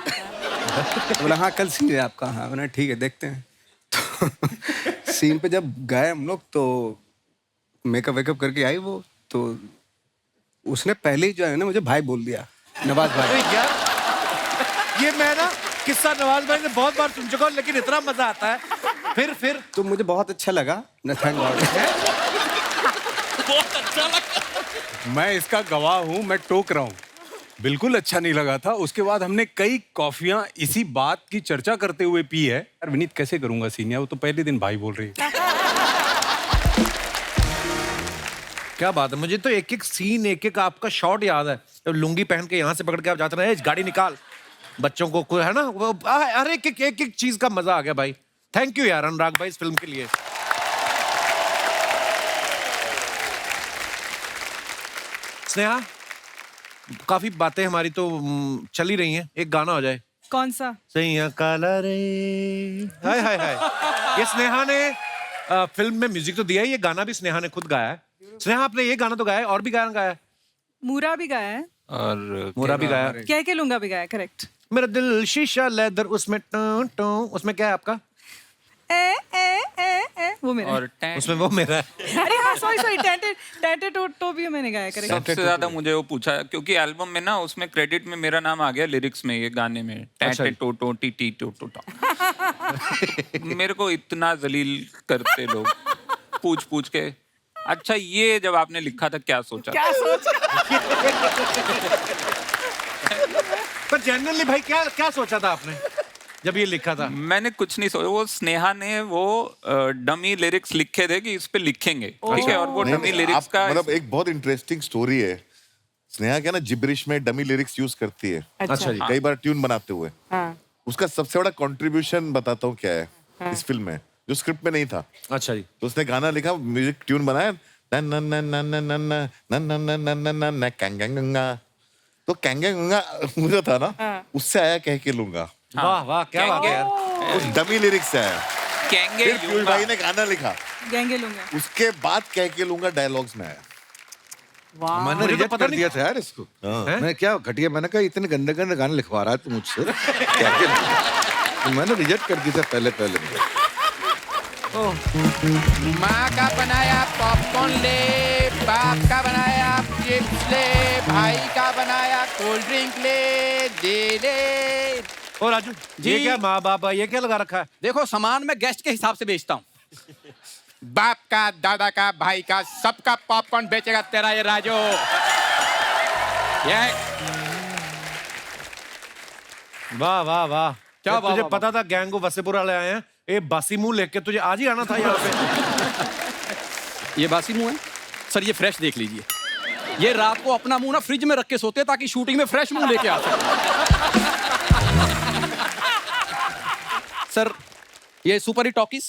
[SPEAKER 2] तो बोला हाँ कल सीन है आपका। हाँ, मैंने ठीक है देखते हैं। तो सीन पे जब गए हम लोग तो मेकअप वेकअप करके आई वो, तो उसने पहले ही जो है ना मुझे भाई बोल दिया, नवाज भाई।
[SPEAKER 1] अरे यार, ये मैं ना किस्सा नवाज भाई ने बहुत बार सुन चुका हूँ, लेकिन इतना मजा आता है। फिर
[SPEAKER 2] तो मुझे बहुत अच्छा लगा न, थैंक गॉड।
[SPEAKER 6] बहुत अच्छा लगा।
[SPEAKER 2] मैं इसका गवाह हूँ, मैं टोक रहा हूँ, बिल्कुल अच्छा नहीं लगा था। उसके बाद हमने कई कॉफियां इसी बात की चर्चा करते हुए पी है। यार विनीत कैसे करूंगा सीनियर, वो तो पहले दिन भाई बोल रही है।
[SPEAKER 1] क्या बात है, मुझे तो एक एक सीन, एक एक आपका शॉट याद है। जब लुंगी पहन के यहाँ से पकड़ के आप जाते रहे, गाड़ी निकाल, बच्चों को कोई है ना, वो हर एक चीज का मजा आ गया भाई। थैंक यू यार अनुराग भाई इस फिल्म के लिए। स्नेहा, काफी बातें हमारी तो चल ही रही हैं, एक गाना हो जाए।
[SPEAKER 4] कौन सा?
[SPEAKER 1] सैया काला रे, हाय हाय हाय। ये स्नेहा ने फिल्म में म्यूजिक तो दिया है, ये गाना भी स्नेहा ने खुद गाया है। स्नेहा, आपने ये गाना तो गाया है, और भी गाना गाया है?
[SPEAKER 4] मूरा भी गाया है
[SPEAKER 2] और
[SPEAKER 1] मोरा भी गाया,
[SPEAKER 4] कह के लूंगा भी गाया, करेक्ट।
[SPEAKER 1] मेरा दिल शीशा लेदर, उसमें टों टों, उसमें क्या है आपका?
[SPEAKER 4] ए ए ए ए वो मेरा
[SPEAKER 10] और
[SPEAKER 1] उसमें वो मेरा है।
[SPEAKER 4] अरे हाँ सॉरी टैटे टो भी मैंने गाया, करेक्ट।
[SPEAKER 10] सबसे ज्यादा मुझे वो पूछा क्योंकि एल्बम में ना उसमें क्रेडिट में मेरा नाम आ गया लिरिक्स में, ये गाने में टैटे टो टो टी टी टो टो टो। मेरे को इतना जलील करते लोग पूछ पूछ के। अच्छा, ये जब आपने लिखा था क्या सोचा?
[SPEAKER 4] क्या सोच?
[SPEAKER 1] पर जनरली भाई क्या क्या सोचा था आपने जब ये लिखा था?
[SPEAKER 10] मैंने कुछ नहीं सोचा, वो स्नेहा ने वो डमी लिरिक्स लिखे थे कि इस पे लिखेंगे, ठीक है, और वो डमी लिरिक्स का
[SPEAKER 5] मतलब एक बहुत इंटरेस्टिंग स्टोरी है। स्नेहा क्या ना जिब्रिश में डमी लिरिक्स यूज करती है।
[SPEAKER 1] अच्छा जी।
[SPEAKER 5] कई बार ट्यून बनाते हुए।
[SPEAKER 4] हाँ।
[SPEAKER 5] उसका सबसे बड़ा कंट्रीब्यूशन बताता हूँ क्या है इस फिल्म में, जो स्क्रिप्ट में नहीं था।
[SPEAKER 1] अच्छा जी।
[SPEAKER 5] तो उसने गाना लिखा, म्यूजिक ट्यून बनाया, न न न न न न न न न न न न न कैंगंगा। तो कैंगंगा मुझे था ना, उससे आया कह के लूंगा।
[SPEAKER 1] वाह वाह, क्या बात है यार।
[SPEAKER 5] उस डमी लिरिक्स से आया।
[SPEAKER 10] कहेंगे
[SPEAKER 5] फिर पीयूष भाई ने गाना लिखा,
[SPEAKER 4] गैंगे लूंगा।
[SPEAKER 5] उसके बाद कह के लूंगा डायलॉग्स में आया।
[SPEAKER 11] मैंने
[SPEAKER 1] मुझे तो
[SPEAKER 11] रिजेक्ट
[SPEAKER 1] पता
[SPEAKER 11] कर
[SPEAKER 1] नहीं-
[SPEAKER 11] दिया था यार इसको।
[SPEAKER 1] हैं?
[SPEAKER 11] मैं क्या घटिया, मैंने कहा इतने गंदे गंदे गाने लिखवा रहा है तू मुझसे। क्या क्या? तो मैंने रिजेक्ट कर दिया था पहले।
[SPEAKER 12] माँ का बनाया पॉपकॉर्न ले, बाप का बनाया चिप्स ले, भाई का बनाया कोल्ड ड्रिंक ले, दे ले।
[SPEAKER 1] ओ राजू
[SPEAKER 12] जी।
[SPEAKER 1] ये क्या माँ बाप ये क्या लगा रखा है?
[SPEAKER 12] देखो सामान मैं गेस्ट के हिसाब से बेचता हूँ। बाप का, दादा का, भाई का, सबका पॉपकॉर्न बेचेगा तेरा ये राजू। ये
[SPEAKER 1] वाह वाह वाह,
[SPEAKER 12] क्या वाह,
[SPEAKER 1] तुझे
[SPEAKER 12] वाह,
[SPEAKER 1] पता था गैंग ऑफ वसेपुर वाले आए हैं? ए बासी मुंह लेके तुझे आज ही आना था यहाँ पे।
[SPEAKER 12] ये बासी मुंह है सर, ये फ्रेश देख लीजिए। ये रात को अपना मुंह ना फ्रिज में रख के सोते हैं ताकि शूटिंग में फ्रेश मुंह लेके आ सके। सर ये सुपर हिट टॉकीज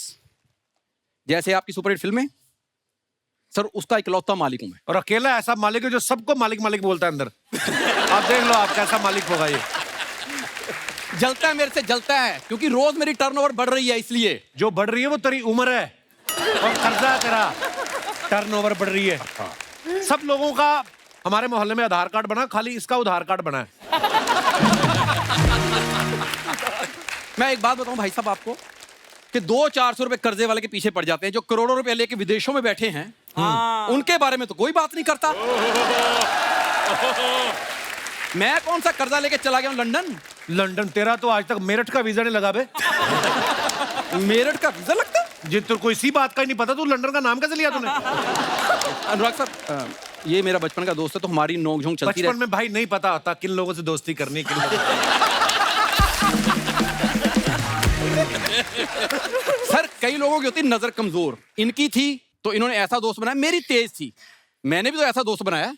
[SPEAKER 12] जैसे आपकी सुपर हिट फिल्में, सर उसका इकलौता मालिक हूं मैं।
[SPEAKER 1] और अकेला ऐसा मालिक है जो सबको मालिक मालिक बोलता है अंदर। आप देख लो आप कैसा मालिक होगा ये।
[SPEAKER 12] जलता है मेरे से, जलता है क्योंकि रोज मेरी टर्नओवर बढ़ रही है, इसलिए।
[SPEAKER 1] जो बढ़ रही है वो तेरी उम्र है और कर्जा है तेरा, टर्नओवर बढ़ रही है। सब लोगों का हमारे मोहल्ले में आधार कार्ड बना, खाली इसका उधार कार्ड बना है।
[SPEAKER 12] मैं एक बात बताऊं भाई साहब आपको कि 200-400 रुपए कर्जे वाले के पीछे पड़ जाते हैं, जो करोड़ों रुपए लेके विदेशों में बैठे हैं। उनके बारे में तो कोई बात नहीं करता। मैं कौन सा कर्जा लेके चला गया हूं लंदन?
[SPEAKER 1] लंदन तेरा तो आज तक मेरठ का वीजा नहीं लगा बे।
[SPEAKER 12] मेरठ का वीजा लगता?
[SPEAKER 1] जिन तो कोई सी बात का ही नहीं पता, तू लंदन का नाम कैसे लिया तूने?
[SPEAKER 12] अनुराग साहब ये मेरा बचपन का दोस्त है, तो हमारी नोक-झोंक चलती रहती।
[SPEAKER 1] बचपन में भाई नहीं पता होता किन लोगों से दोस्ती करनी, किन लोगों
[SPEAKER 12] सर कई लोगों की होती नजर कमजोर, इनकी थी तो इन्होंने ऐसा दोस्त बनाया। मेरी तेज थी, मैंने भी तो ऐसा दोस्त बनाया।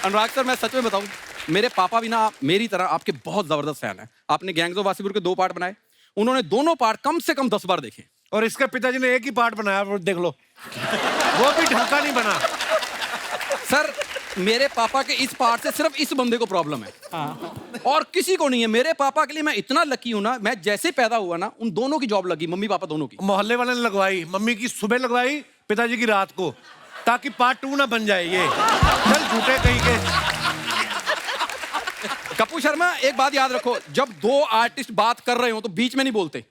[SPEAKER 12] अनुराग सर मैं सच में बताऊं, मेरे पापा भी ना मेरी तरह आपके बहुत जबरदस्त फैन है। आपने गैंग्स ऑफ वासेपुर के 2 पार्ट बनाए, उन्होंने दोनों पार्ट कम से कम 10 बार देखे।
[SPEAKER 1] और इसके पिताजी ने एक ही पार्ट बनाया, वो देख लो, वो भी ढंग का नहीं बना।
[SPEAKER 12] सर मेरे पापा के इस पार्ट से सिर्फ इस बंदे को प्रॉब्लम है, और किसी को नहीं है। मेरे पापा के लिए मैं इतना लकी हूं ना, मैं जैसे पैदा हुआ ना उन दोनों की जॉब लगी, मम्मी पापा दोनों की।
[SPEAKER 1] मोहल्ले वाले ने लगवाई, मम्मी की सुबह लगवाई, पिताजी की रात को, ताकि पार्ट 2 ना बन जाए ये। चल झूठे कहीं के।
[SPEAKER 12] कपूर शर्मा एक बात याद रखो, जब 2 आर्टिस्ट बात कर रहे हो तो बीच में नहीं बोलते।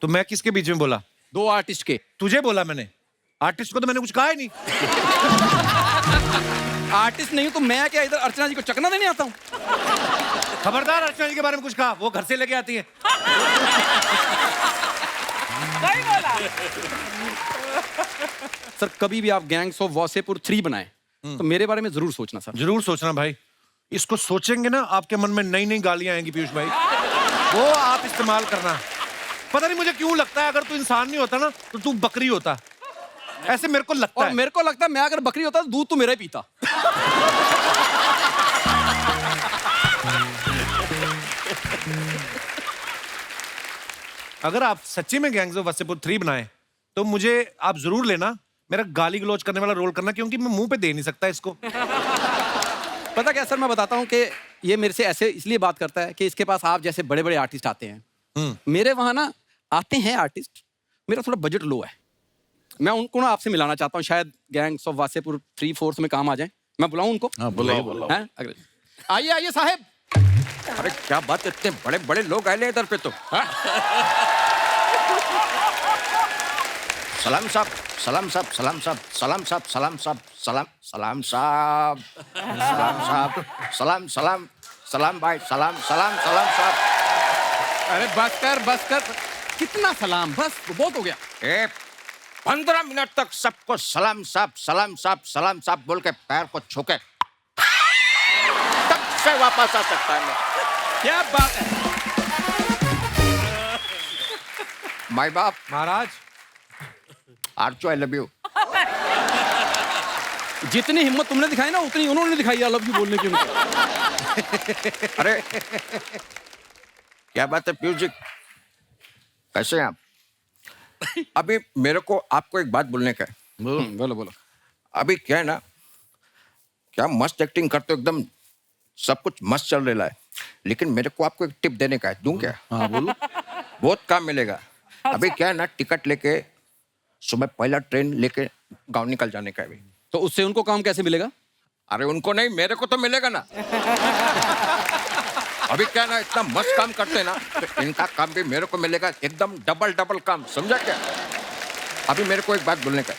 [SPEAKER 1] तो मैं किसके बीच में बोला?
[SPEAKER 12] 2 आर्टिस्ट के।
[SPEAKER 1] तुझे बोला मैंने, आर्टिस्ट को तो मैंने कुछ कहा ही नहीं।
[SPEAKER 12] आर्टिस्ट नहीं हूं तो मैं क्या इधर अर्चना जी को चकना देने आता हूं?
[SPEAKER 1] खबरदार अर्चना जी के बारे में कुछ कहा, वो घर से लेके आती है।
[SPEAKER 8] सही बोला।
[SPEAKER 12] सर कभी भी आप गैंग्स ऑफ वासेपुर 3 बनाए तो मेरे बारे में जरूर सोचना सर।
[SPEAKER 1] जरूर सोचना भाई, इसको सोचेंगे ना आपके मन में नई नई गालियां आएंगी पीयूष भाई, वो आप इस्तेमाल करना। पता नहीं मुझे क्यों लगता है अगर तू इंसान नहीं होता ना तो तू बकरी होता, ऐसे मेरे को लगता
[SPEAKER 12] और
[SPEAKER 1] है।
[SPEAKER 12] मेरे को लगता है मैं अगर बकरी होता तो दूध तो मेरा ही पीता।
[SPEAKER 1] अगर आप सच्ची में गैंग्स ऑफ वासेपुर 3 बनाए तो मुझे आप जरूर लेना, मेरा गाली गलौज करने वाला रोल करना, क्योंकि मैं मुंह पे दे नहीं सकता इसको।
[SPEAKER 12] पता क्या सर, मैं बताता हूँ कि ये मेरे से ऐसे इसलिए बात करता है कि इसके पास आप जैसे बड़े बड़े आर्टिस्ट आते हैं। मेरे वहां ना आते हैं आर्टिस्ट, मेरा थोड़ा बजट लो है। मैं उनको ना आपसे मिलाना चाहता हूँ, शायद गैंग्स ऑफ वासेपुर 3-4 में काम आ जाए। मैं बुलाऊं उनको? हैं? आइए आइए साहब।
[SPEAKER 13] अरे क्या बात, इतने बड़े बड़े लोग आए इधर पे तो। सलाम साहब, सलाम साहब, सलाम साहब, सलाम साहब, सलाम साहब, सलाम सलाम साहब, सलाम साहब, सलाम सलाम सलाम भाई, सलाम सलाम सलाम साहब।
[SPEAKER 12] अरे बस कर, कितना सलाम, बस बहुत हो गया।
[SPEAKER 13] 15 मिनट तक सबको सलाम साहब, सलाम साहब, सलाम साहब बोल के पैर को छूके तब से वापस आ सकता है मैं।
[SPEAKER 12] क्या बात है
[SPEAKER 13] माई बाप
[SPEAKER 1] महाराज,
[SPEAKER 13] आर्चो आई लव यू।
[SPEAKER 12] जितनी हिम्मत तुमने दिखाई ना उतनी उन्होंने दिखाई आई लव यू बोलने की उनको।
[SPEAKER 13] अरे क्या बात है पीयूष जी, कैसे हैं आप? अभी मेरे को आपको एक बात बोलने का है।
[SPEAKER 12] बोलो बोलो।
[SPEAKER 13] अभी क्या है ना, क्या मस्त एक्टिंग करते हो, एकदम सब कुछ मस्त चल रहा है, लेकिन मेरे को आपको एक टिप देने का है। दूं क्या?
[SPEAKER 11] हाँ बोलो।
[SPEAKER 13] बहुत काम मिलेगा। अभी क्या है ना, टिकट लेके सुबह पहला ट्रेन लेके गांव निकल जाने का है अभी।
[SPEAKER 12] तो उससे उनको काम कैसे मिलेगा?
[SPEAKER 13] अरे उनको नहीं, मेरे को तो मिलेगा ना। अभी क्या ना इतना मस्त काम करते हैं ना, तो इनका काम भी मेरे को मिलेगा एकदम डबल डबल काम, समझा क्या? अभी मेरे को एक बात बोलने का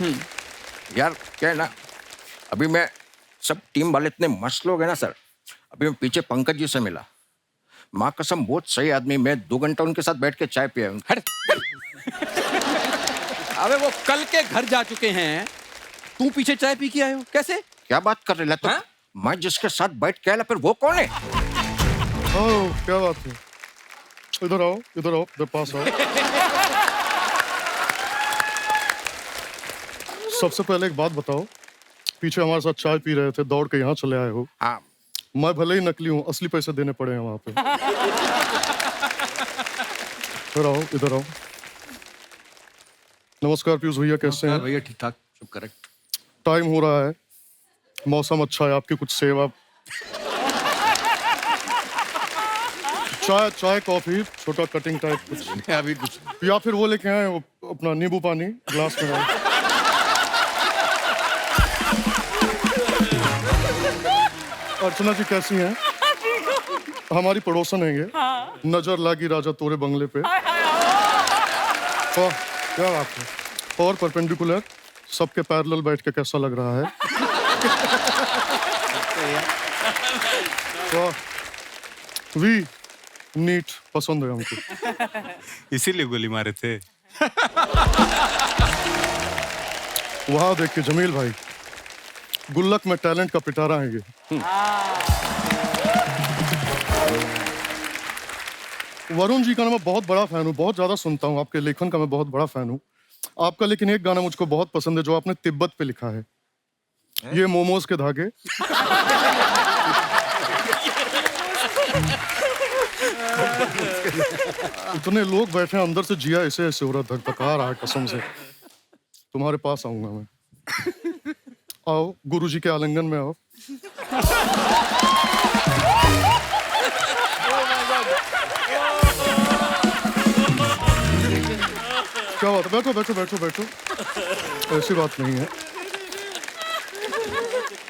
[SPEAKER 13] यार, क्या है ना, अभी मैं सब टीम वाले इतने मस्त लोग हैं ना सर। अभी मैं पीछे पंकज जी से मिला, माँ कसम बहुत सही आदमी, मैं 2 घंटा उनके साथ बैठ के चाय पिया हूँ।
[SPEAKER 12] हट। अबे वो कल के घर जा चुके हैं, तू पीछे चाय पी के आए हो, कैसे?
[SPEAKER 13] क्या बात कर रहे हो? मैं जिसके साथ बैठ के आया फिर वो कौन है?
[SPEAKER 3] ओह क्या बात है, इधर आओ, इधर आओ, इधर पास आओ। सबसे पहले एक बात बताओ, पीछे हमारे साथ चाय पी रहे थे, दौड़ के यहाँ चले आए हो।
[SPEAKER 13] हाँ,
[SPEAKER 3] मैं भले ही नकली हूँ, असली पैसे देने पड़े हैं वहां पे। इधर आओ, इधर आओ। नमस्कार पीयूष भैया, कैसे हैं?
[SPEAKER 11] भैया ठीक ठाक, सब करेक्ट।
[SPEAKER 3] टाइम हो रहा है, मौसम अच्छा है, आपकी कुछ सेवा। चाय कॉफी, छोटा कटिंग टाइप कुछ,
[SPEAKER 11] अभी कुछ
[SPEAKER 3] या फिर वो लेके आए वो अपना नींबू पानी ग्लास में डाल। अर्चना जी कैसी हैं? हमारी पड़ोसन है ये। नजर लागी राजा तोरे बंगले पे। क्या बात है। और परपेंडिकुलर सबके पैरेलल बैठ के कैसा लग रहा है? वी नीट पसंद है हमको।
[SPEAKER 2] इसीलिए गोली मारे थे।
[SPEAKER 3] वहां देख के जमील भाई, गुल्लक में टैलेंट का पिटारा है ये। वरुण जी का मैं बहुत बड़ा फैन हूँ, बहुत ज्यादा सुनता हूँ, आपके लेखन का मैं बहुत बड़ा फैन हूँ। आपका लेकिन एक गाना मुझको बहुत पसंद है जो आपने तिब्बत पे लिखा है, ये मोमोज के धागे। इतने लोग बैठे हैं, अंदर से जिया ऐसे ऐसे हो रहा, धकधका रहा है कसम से। तुम्हारे पास आऊंगा मैं। आओ गुरुजी के आलिंगन में आओ। क्या बात है, बैठो बैठो बैठो बैठो, ऐसी बात नहीं है।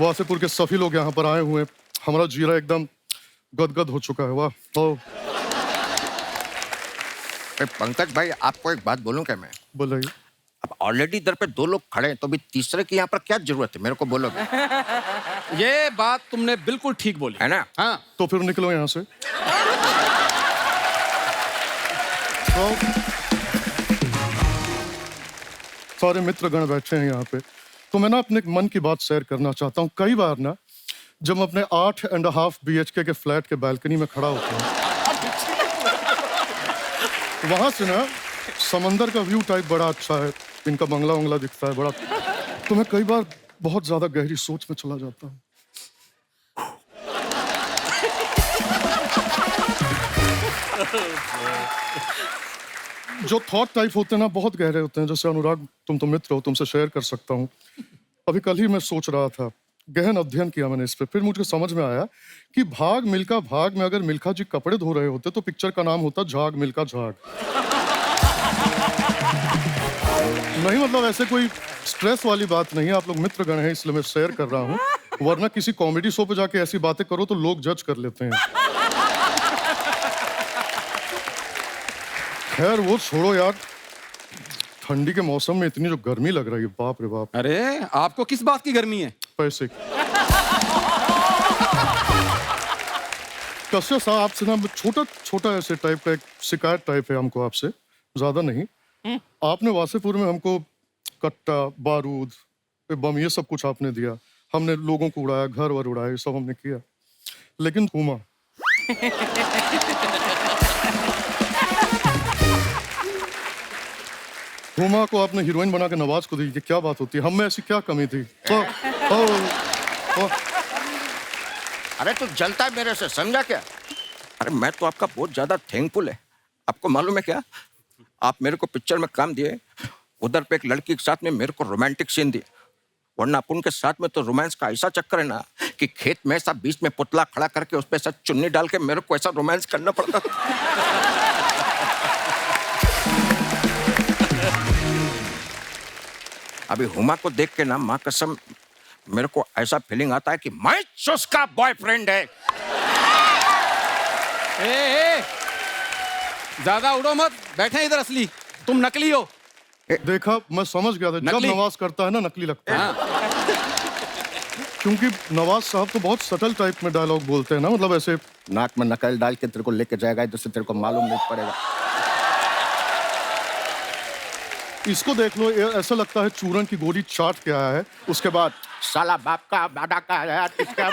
[SPEAKER 3] वासेपुर के सभी लोग यहाँ पर आए हुए हैं, हमारा जीरा एकदम गदगद हो चुका है। वाह।
[SPEAKER 13] पंकज भाई, आपको एक बात बोलूं क्या मैं?
[SPEAKER 3] बोलिए।
[SPEAKER 13] अब ऑलरेडी इधर पे 2 लोग खड़े हैं, तो अभी तीसरे की यहाँ पर क्या जरूरत है? मेरे को बोलोगे?
[SPEAKER 12] ये बात तुमने बिल्कुल ठीक बोली
[SPEAKER 13] है ना?
[SPEAKER 12] हाँ।
[SPEAKER 3] तो फिर निकलो यहाँ से। सारे मित्रगण बैठे हैं यहाँ पे, तो मैं ना अपने मन की बात शेयर करना चाहता हूँ। कई बार ना जब मैं अपने 8.5 BHK के फ्लैट के बालकनी में खड़ा होता हूँ, वहां से ना समंदर का व्यू टाइप बड़ा अच्छा है, इनका बंगला वंगला दिखता है बड़ा, तो मैं कई बार बहुत ज्यादा गहरी सोच में चला जाता हूँ। जो थॉट टाइप होते हैं ना, बहुत गहरे होते हैं। जैसे अनुराग, तुम तो मित्र हो, तुमसे शेयर कर सकता हूँ। अभी कल ही मैं सोच रहा था, गहन अध्ययन किया मैंने इस पे, फिर मुझे समझ में आया कि भाग मिल्खा भाग में अगर मिल्खा जी कपड़े धो रहे होते तो पिक्चर का नाम होता झाग मिल्खा झाग। नहीं मतलब ऐसे कोई स्ट्रेस वाली बात नहीं है, आप लोग मित्रगण हैं इसलिए मैं शेयर कर रहा हूँ, वरना किसी कॉमेडी शो पे जाके ऐसी बातें करो तो लोग जज कर लेते हैं। खैर वो छोड़ो यार, ठंडी के मौसम में इतनी जो गर्मी लग रही है, बाप रे बाप।
[SPEAKER 12] अरे आपको किस बात की गर्मी है?
[SPEAKER 3] पैसे की। कश्यप साहब, आपसे ना छोटा छोटा ऐसे टाइप का एक शिकायत टाइप है हमको आपसे, ज्यादा नहीं। आपने वासेपुर में हमको कट्टा, बारूद, बम, ये सब कुछ आपने दिया, हमने लोगों को उड़ाया, घर वर उड़ाया, ये सब हमने किया, लेकिन हुमा हुमा को आपने हीरोइन बना के नवाज को दी, कि क्या बात होती है? हम में ऐसी क्या कमी थी?
[SPEAKER 13] अरे तू जलता है मेरे से, समझा क्या? अरे मैं तो आपका बहुत ज्यादा थैंकफुल है। आपको मालूम है क्या, आप मेरे को पिक्चर में काम दिए, उधर पे एक लड़की के साथ में मेरे को रोमांटिक सीन दिए, वरना अपन के साथ में तो रोमांस का ऐसा चक्कर है ना कि खेत में ऐसा बीच में पुतला खड़ा करके उस पर ऐसा चुन्नी डाल के मेरे को ऐसा रोमांस करना पड़ता था। अभी हुमा को देख के ना, माँ कसम, मेरे को ऐसा फीलिंग आता है कि मैं उसका बॉयफ्रेंड है।
[SPEAKER 12] ए, ज्यादा उड़ो मत, बैठे हैं इधर असली, तुम नकली हो।
[SPEAKER 3] देखा, मैं समझ गया था जब
[SPEAKER 12] नकली?
[SPEAKER 3] नवाज करता है ना नकली लगता है।
[SPEAKER 12] हाँ।
[SPEAKER 3] क्योंकि नवाज साहब तो बहुत सटल टाइप में डायलॉग बोलते हैं ना, मतलब ऐसे
[SPEAKER 13] नाक में नकल डाल के तेरे को लेके जाएगा, इधर से तेरे को मालूम नहीं पड़ेगा।
[SPEAKER 3] इसको देख लो, ये ऐसा लगता है चूरन की गोली चाट के आया है, उसके बाद
[SPEAKER 13] साला बाप का बाडा का है, इसका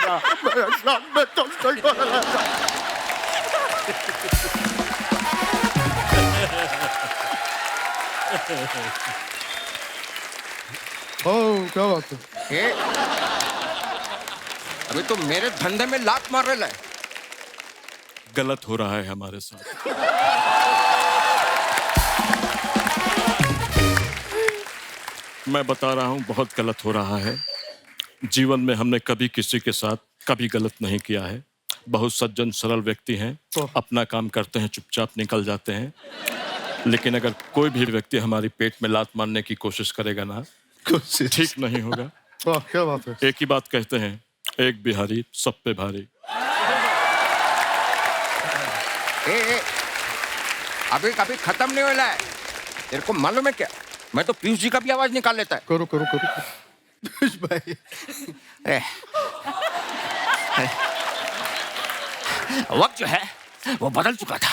[SPEAKER 3] ओह क्या बात है।
[SPEAKER 13] ए, अभी तो मेरे धंधे में लात मार रहे है।
[SPEAKER 9] गलत हो रहा है हमारे साथ। मैं बता रहा हूं, बहुत गलत हो रहा है। जीवन में हमने कभी किसी के साथ कभी गलत नहीं किया है। बहुत सज्जन सरल व्यक्ति हैं, अपना काम करते हैं, चुपचाप निकल जाते हैं। लेकिन अगर कोई भी व्यक्ति हमारी पेट में लात मारने की कोशिश करेगा ना, ठीक नहीं होगा।
[SPEAKER 3] क्या बात है।
[SPEAKER 9] एक ही बात कहते हैं, एक बिहारी सब पे भारी।
[SPEAKER 13] ए, अभी कभी खत्म नहीं होना है। तेरे को मालूम है क्या, मैं तो पीयूष जी का भी आवाज निकाल लेता है।
[SPEAKER 3] करो करो करो
[SPEAKER 13] पीयूष भाई, वक्त जो है वो बदल चुका था।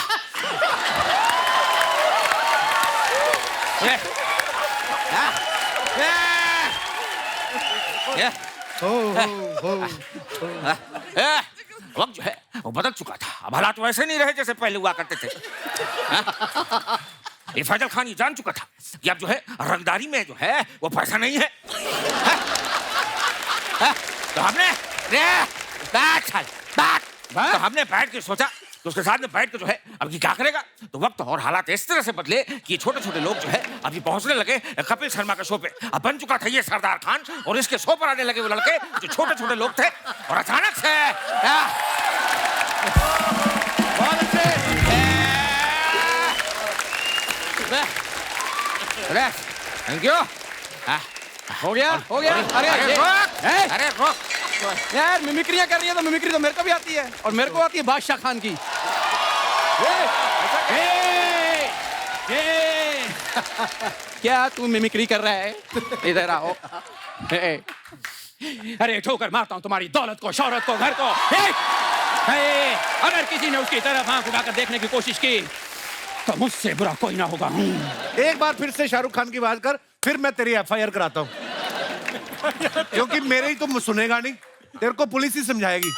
[SPEAKER 13] वक्त जो है वो बदल चुका था। अब हालात वैसे नहीं रहे जैसे पहले हुआ करते थे। ये फैजल खान ये जान चुका था कि अब जो है रंगदारी में जो है वो पैसा नहीं है। तो हमने तो हमने बैठ के सोचा तो उसके साथ में बैठ के जो है अब ये क्या करेगा। तो वक्त और हालात इस तरह से बदले कि ये छोटे छोटे लोग जो है अभी पहुंचने लगे कपिल शर्मा के शो पे। अब बन चुका था ये सरदार खान और इसके शो पर आने लगे वो लड़के जो छोटे छोटे लोग थे। और अचानक से बहुत अच्छे थैंक यू।
[SPEAKER 12] हो गया हो गया।
[SPEAKER 13] अरे रोक
[SPEAKER 12] यार, मिमिक्रियां कर रही है तो मिमिक्री तो मेरे को भी आती है, और मेरे को आती है बादशाह खान की। क्या तू मिमिक्री कर रहा है? इधर आओ। अरे ठोकर मारता हूं तुम्हारी दौलत को, शौहरत को, घर को। अगर किसी ने उसकी तरफ आंख उठाकर देखने की कोशिश की तो मुझसे बुरा कोई ना होगा।
[SPEAKER 1] एक बार फिर से शाहरुख खान की बात कर, फिर मैं तेरी एफआईआर कराता हूँ। क्योंकि मेरे ही तुम सुनेगा नहीं, तेरे को पुलिस ही समझाएगी।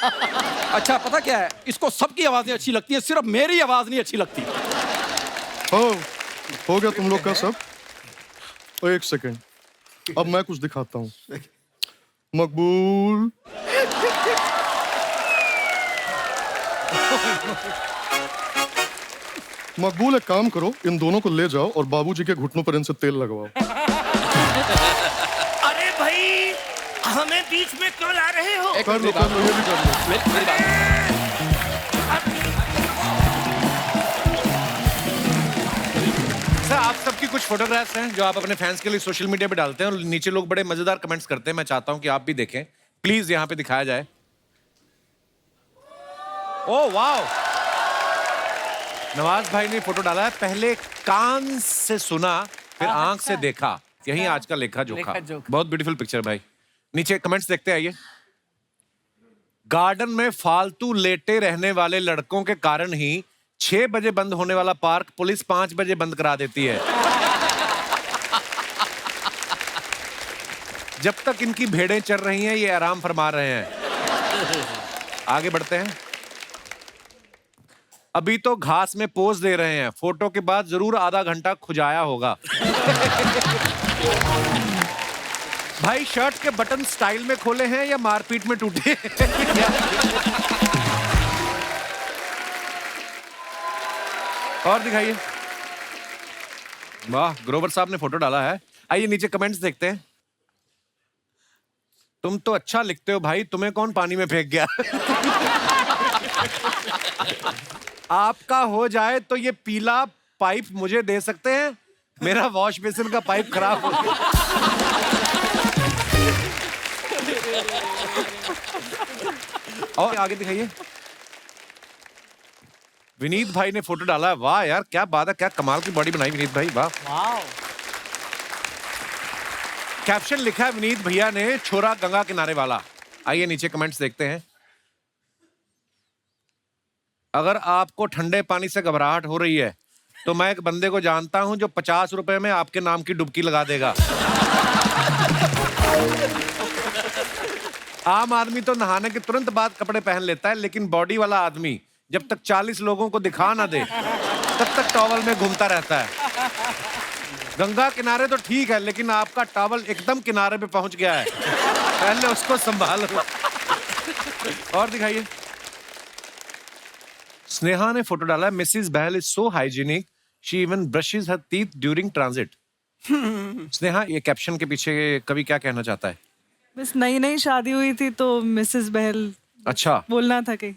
[SPEAKER 12] अच्छा पता क्या है, इसको सबकी आवाजें अच्छी लगती है, सिर्फ मेरी आवाज नहीं अच्छी लगती।
[SPEAKER 3] हो गया तुम लोग का सब। एक सेकेंड, अब मैं कुछ दिखाता हूँ। मकबूल मकबूल, एक काम करो, इन दोनों को ले जाओ और बाबूजी के घुटनों पर इनसे तेल लगवाओ।
[SPEAKER 13] अरे भाई, हमें बीच में क्यों ला रहे हो?
[SPEAKER 3] कर लो, ये भी कर लो।
[SPEAKER 12] मेरी बात।
[SPEAKER 1] सर, आप सबकी कुछ फोटोग्राफ्स हैं जो आप अपने फैंस के लिए सोशल मीडिया पे डालते हैं और नीचे लोग बड़े मजेदार कमेंट्स करते हैं। मैं चाहता हूं कि आप भी देखें, प्लीज यहाँ पे दिखाया जाए। ओह वाह, नवाज भाई ने फोटो डाला है, पहले कान से सुना फिर आंख से देखा, यही आज का लेखा जोखा। बहुत ब्यूटीफुल पिक्चर भाई। नीचे कमेंट्स देखते आइए। गार्डन में फालतू लेटे रहने वाले लड़कों के कारण ही 6 बजे बंद होने वाला पार्क पुलिस 5 बजे बंद करा देती है। जब तक इनकी भेड़ें चर रही हैं ये आराम फरमा रहे हैं। आगे बढ़ते हैं। अभी तो घास में पोज दे रहे हैं, फोटो के बाद जरूर आधा घंटा खुजाया होगा। भाई शर्ट के बटन स्टाइल में खोले हैं या मारपीट में टूटे? और दिखाइए। वाह, ग्रोवर साहब ने फोटो डाला है। आइए नीचे कमेंट्स देखते हैं। तुम तो अच्छा लिखते हो भाई, तुम्हें कौन पानी में फेंक गया? आपका हो जाए तो ये पीला पाइप मुझे दे सकते हैं, मेरा वॉश बेसिन का पाइप खराब हो गया। और आगे दिखाइए। विनीत भाई ने फोटो डाला है। वाह यार, क्या बात है, क्या कमाल की बॉडी बनाई विनीत भाई, वाह। कैप्शन लिखा है विनीत भैया ने, छोरा गंगा किनारे वाला। आइए नीचे कमेंट्स देखते हैं। अगर आपको ठंडे पानी से घबराहट हो रही है तो मैं एक बंदे को जानता हूं जो 50 रुपए में आपके नाम की डुबकी लगा देगा। आम आदमी तो नहाने के तुरंत बाद कपड़े पहन लेता है, लेकिन बॉडी वाला आदमी जब तक 40 लोगों को दिखा ना दे तब तक टॉवल में घूमता रहता है। गंगा किनारे तो ठीक है, लेकिन आपका टॉवल एकदम किनारे पे पहुंच गया है, पहले उसको संभालो। और दिखाइए। स्नेहा ने फोटो डाला है, Mrs Bahl is so hygienic, she even brushes her teeth during transit. Sneha, ये कैप्शन के पीछे कवि क्या कहना चाहता है?
[SPEAKER 4] बस नई नई शादी हुई थी तो मिसेस बहल
[SPEAKER 1] अच्छा
[SPEAKER 4] बोलना था कि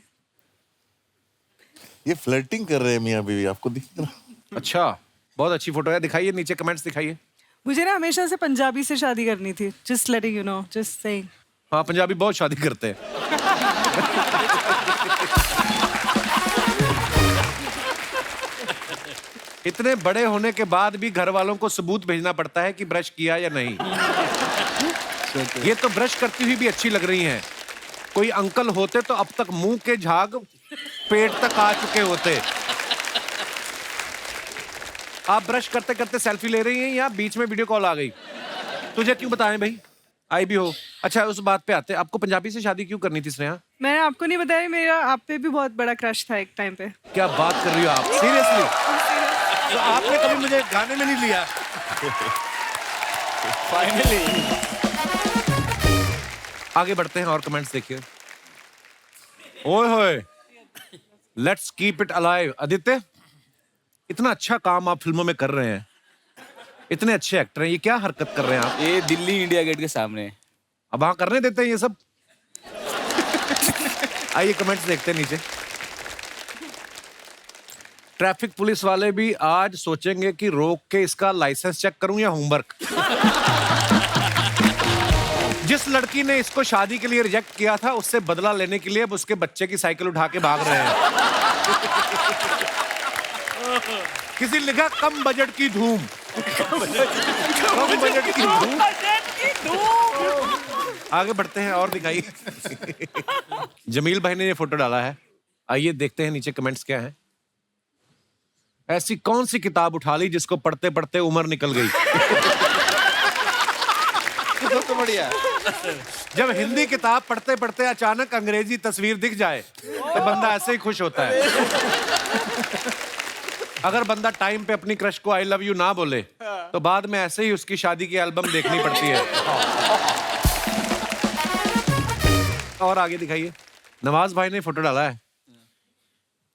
[SPEAKER 5] ये फ्लर्टिंग कर रहे हैं मियां बीवी, आपको दिख रहा?
[SPEAKER 1] अच्छा, बहुत अच्छी फोटो है। दिखाइए नीचे कमेंट्स दिखाइए।
[SPEAKER 4] मुझे ना हमेशा से पंजाबी से शादी करनी थी, just letting you know, just saying.
[SPEAKER 1] हाँ, पंजाबी बहुत शादी करते हैं। इतने बड़े होने के बाद भी घर वालों को सबूत भेजना पड़ता है कि ब्रश किया या नहीं। ये तो ब्रश करती हुई भी अच्छी लग रही हैं। कोई अंकल होते तो अब तक मुंह के झाग पेट तक आ चुके होते। आप ब्रश करते करते सेल्फी ले रही हैं या बीच में वीडियो कॉल आ गई? तुझे क्यों बताएं भाई, आई भी हो। अच्छा, उस बात पे आते, आपको पंजाबी से शादी क्यों करनी थी स्नेहा?
[SPEAKER 4] मैंने आपको नहीं बताया, मेरा आप पे भी बहुत बड़ा क्रश था एक टाइम पे।
[SPEAKER 1] क्या बात कर रही हो आप, सीरियसली? तो आपने कभी मुझे गाने में नहीं लिया? फाइनली। आगे बढ़ते हैं और कमेंट्स देखिए। ओए होए, let's keep it alive. Aditya, इतना अच्छा काम आप फिल्मों में कर रहे हैं, इतने अच्छे एक्टर हैं, ये क्या हरकत कर रहे हैं आप?
[SPEAKER 7] ये दिल्ली इंडिया गेट के सामने।
[SPEAKER 1] अब वहां करने देते हैं ये सब? आइए कमेंट्स देखते हैं नीचे। ट्रैफिक पुलिस वाले भी आज सोचेंगे कि रोक के इसका लाइसेंस चेक करूं या होमवर्क। जिस लड़की ने इसको शादी के लिए रिजेक्ट किया था, उससे बदला लेने के लिए अब उसके बच्चे की साइकिल उठा के भाग रहे हैं। किसी ने लिखा कम बजट की धूम। कम बजट की धूम। आगे बढ़ते हैं और दिखाइए। जमील भाई ने ये फोटो डाला है, आइए देखते हैं नीचे कमेंट्स क्या हैं। ऐसी कौन सी किताब उठा ली जिसको पढ़ते पढ़ते उम्र निकल गई?
[SPEAKER 11] तो बढ़िया।
[SPEAKER 1] जब हिंदी किताब पढ़ते पढ़ते अचानक अंग्रेजी तस्वीर दिख जाए तो बंदा ऐसे ही खुश होता है। अगर बंदा टाइम पे अपनी क्रश को आई लव यू ना बोले तो बाद में ऐसे ही उसकी शादी की एल्बम देखनी पड़ती है। और आगे दिखाइए। नवाज भाई ने फोटो डाला है,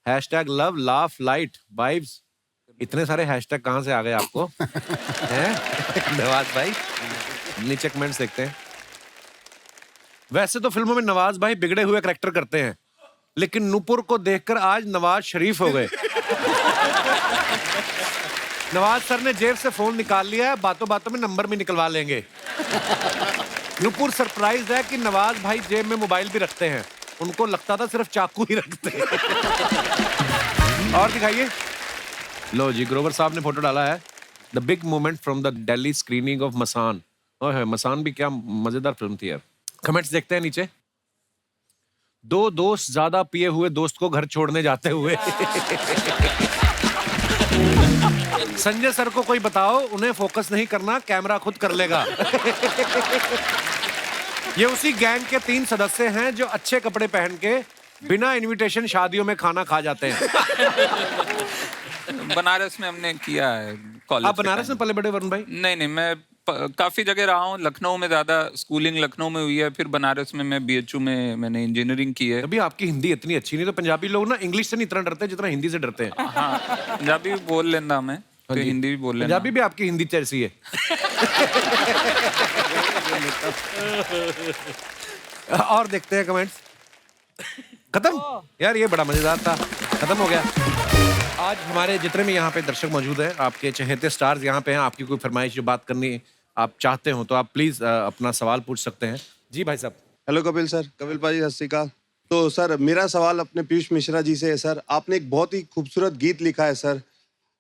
[SPEAKER 1] hashtag love laugh light vibes. इतने सारे हैशटैग कहां से आ गए आपको? हैं नवाज भाई? नीचे कमेंट्स देखते हैं। वैसे तो फिल्मों में नवाज भाई बिगड़े हुए करैक्टर करते हैं, लेकिन नूपुर को देखकर आज नवाज शरीफ हो गए। नवाज सर ने जेब से फोन निकाल लिया है, बातों बातों में नंबर भी निकलवा लेंगे। नूपुर सरप्राइज है कि नवाज भाई जेब में मोबाइल भी रखते हैं, उनको लगता था सिर्फ चाकू ही रखते हैं। और दिखाइए। लो जी, ग्रोवर साहब ने फोटो डाला है, the big moment from the Delhi screening of Masaan. Oh, Masaan भी क्या मजेदार फिल्म थी यार। कमेंट्स देखते हैं नीचे। दो दोस्त ज्यादा पिए हुए दोस्त को घर छोड़ने जाते हुए। संजय सर को कोई बताओ, उन्हें फोकस नहीं करना, कैमरा खुद कर लेगा। ये उसी गैंग के 3 सदस्य हैं जो अच्छे कपड़े पहन के बिना इनविटेशन शादियों में खाना खा जाते हैं।
[SPEAKER 10] बनारस में हमने किया है कॉलेज।
[SPEAKER 1] आप बनारस में पले बड़े वरुण भाई?
[SPEAKER 10] नहीं, मैं काफी जगह रहा हूँ। लखनऊ में ज्यादा स्कूलिंग लखनऊ में हुई है, फिर बनारस में मैं BHU में मैंने इंजीनियरिंग की है।
[SPEAKER 1] अभी आपकी हिंदी इतनी अच्छी नहीं, तो पंजाबी लोग ना इंग्लिश से नहीं इतना डरते जितना हिंदी से डरते हैं।
[SPEAKER 10] हाँ, पंजाबी भी बोल लेना मैं, तो हिंदी भी बोल लेना।
[SPEAKER 1] पंजाबी भी आपकी हिंदी जैसी है। और देखते हैं कमेंट्स। खत्म यार, ये बड़ा मजेदार था, खत्म हो गया। आज हमारे जितने भी यहाँ पे दर्शक मौजूद हैं, आपके चहेते स्टार्स यहाँ पे हैं, आपकी कोई फरमाइश जो बात करनी आप चाहते हो तो आप प्लीज अपना सवाल पूछ सकते हैं। जी भाई साहब।
[SPEAKER 11] हेलो कपिल सर, कपिल भाजी सत श्री अकाल।
[SPEAKER 14] तो सर मेरा सवाल अपने पीयूष मिश्रा जी से है सर। आपने एक बहुत ही खूबसूरत गीत लिखा है सर,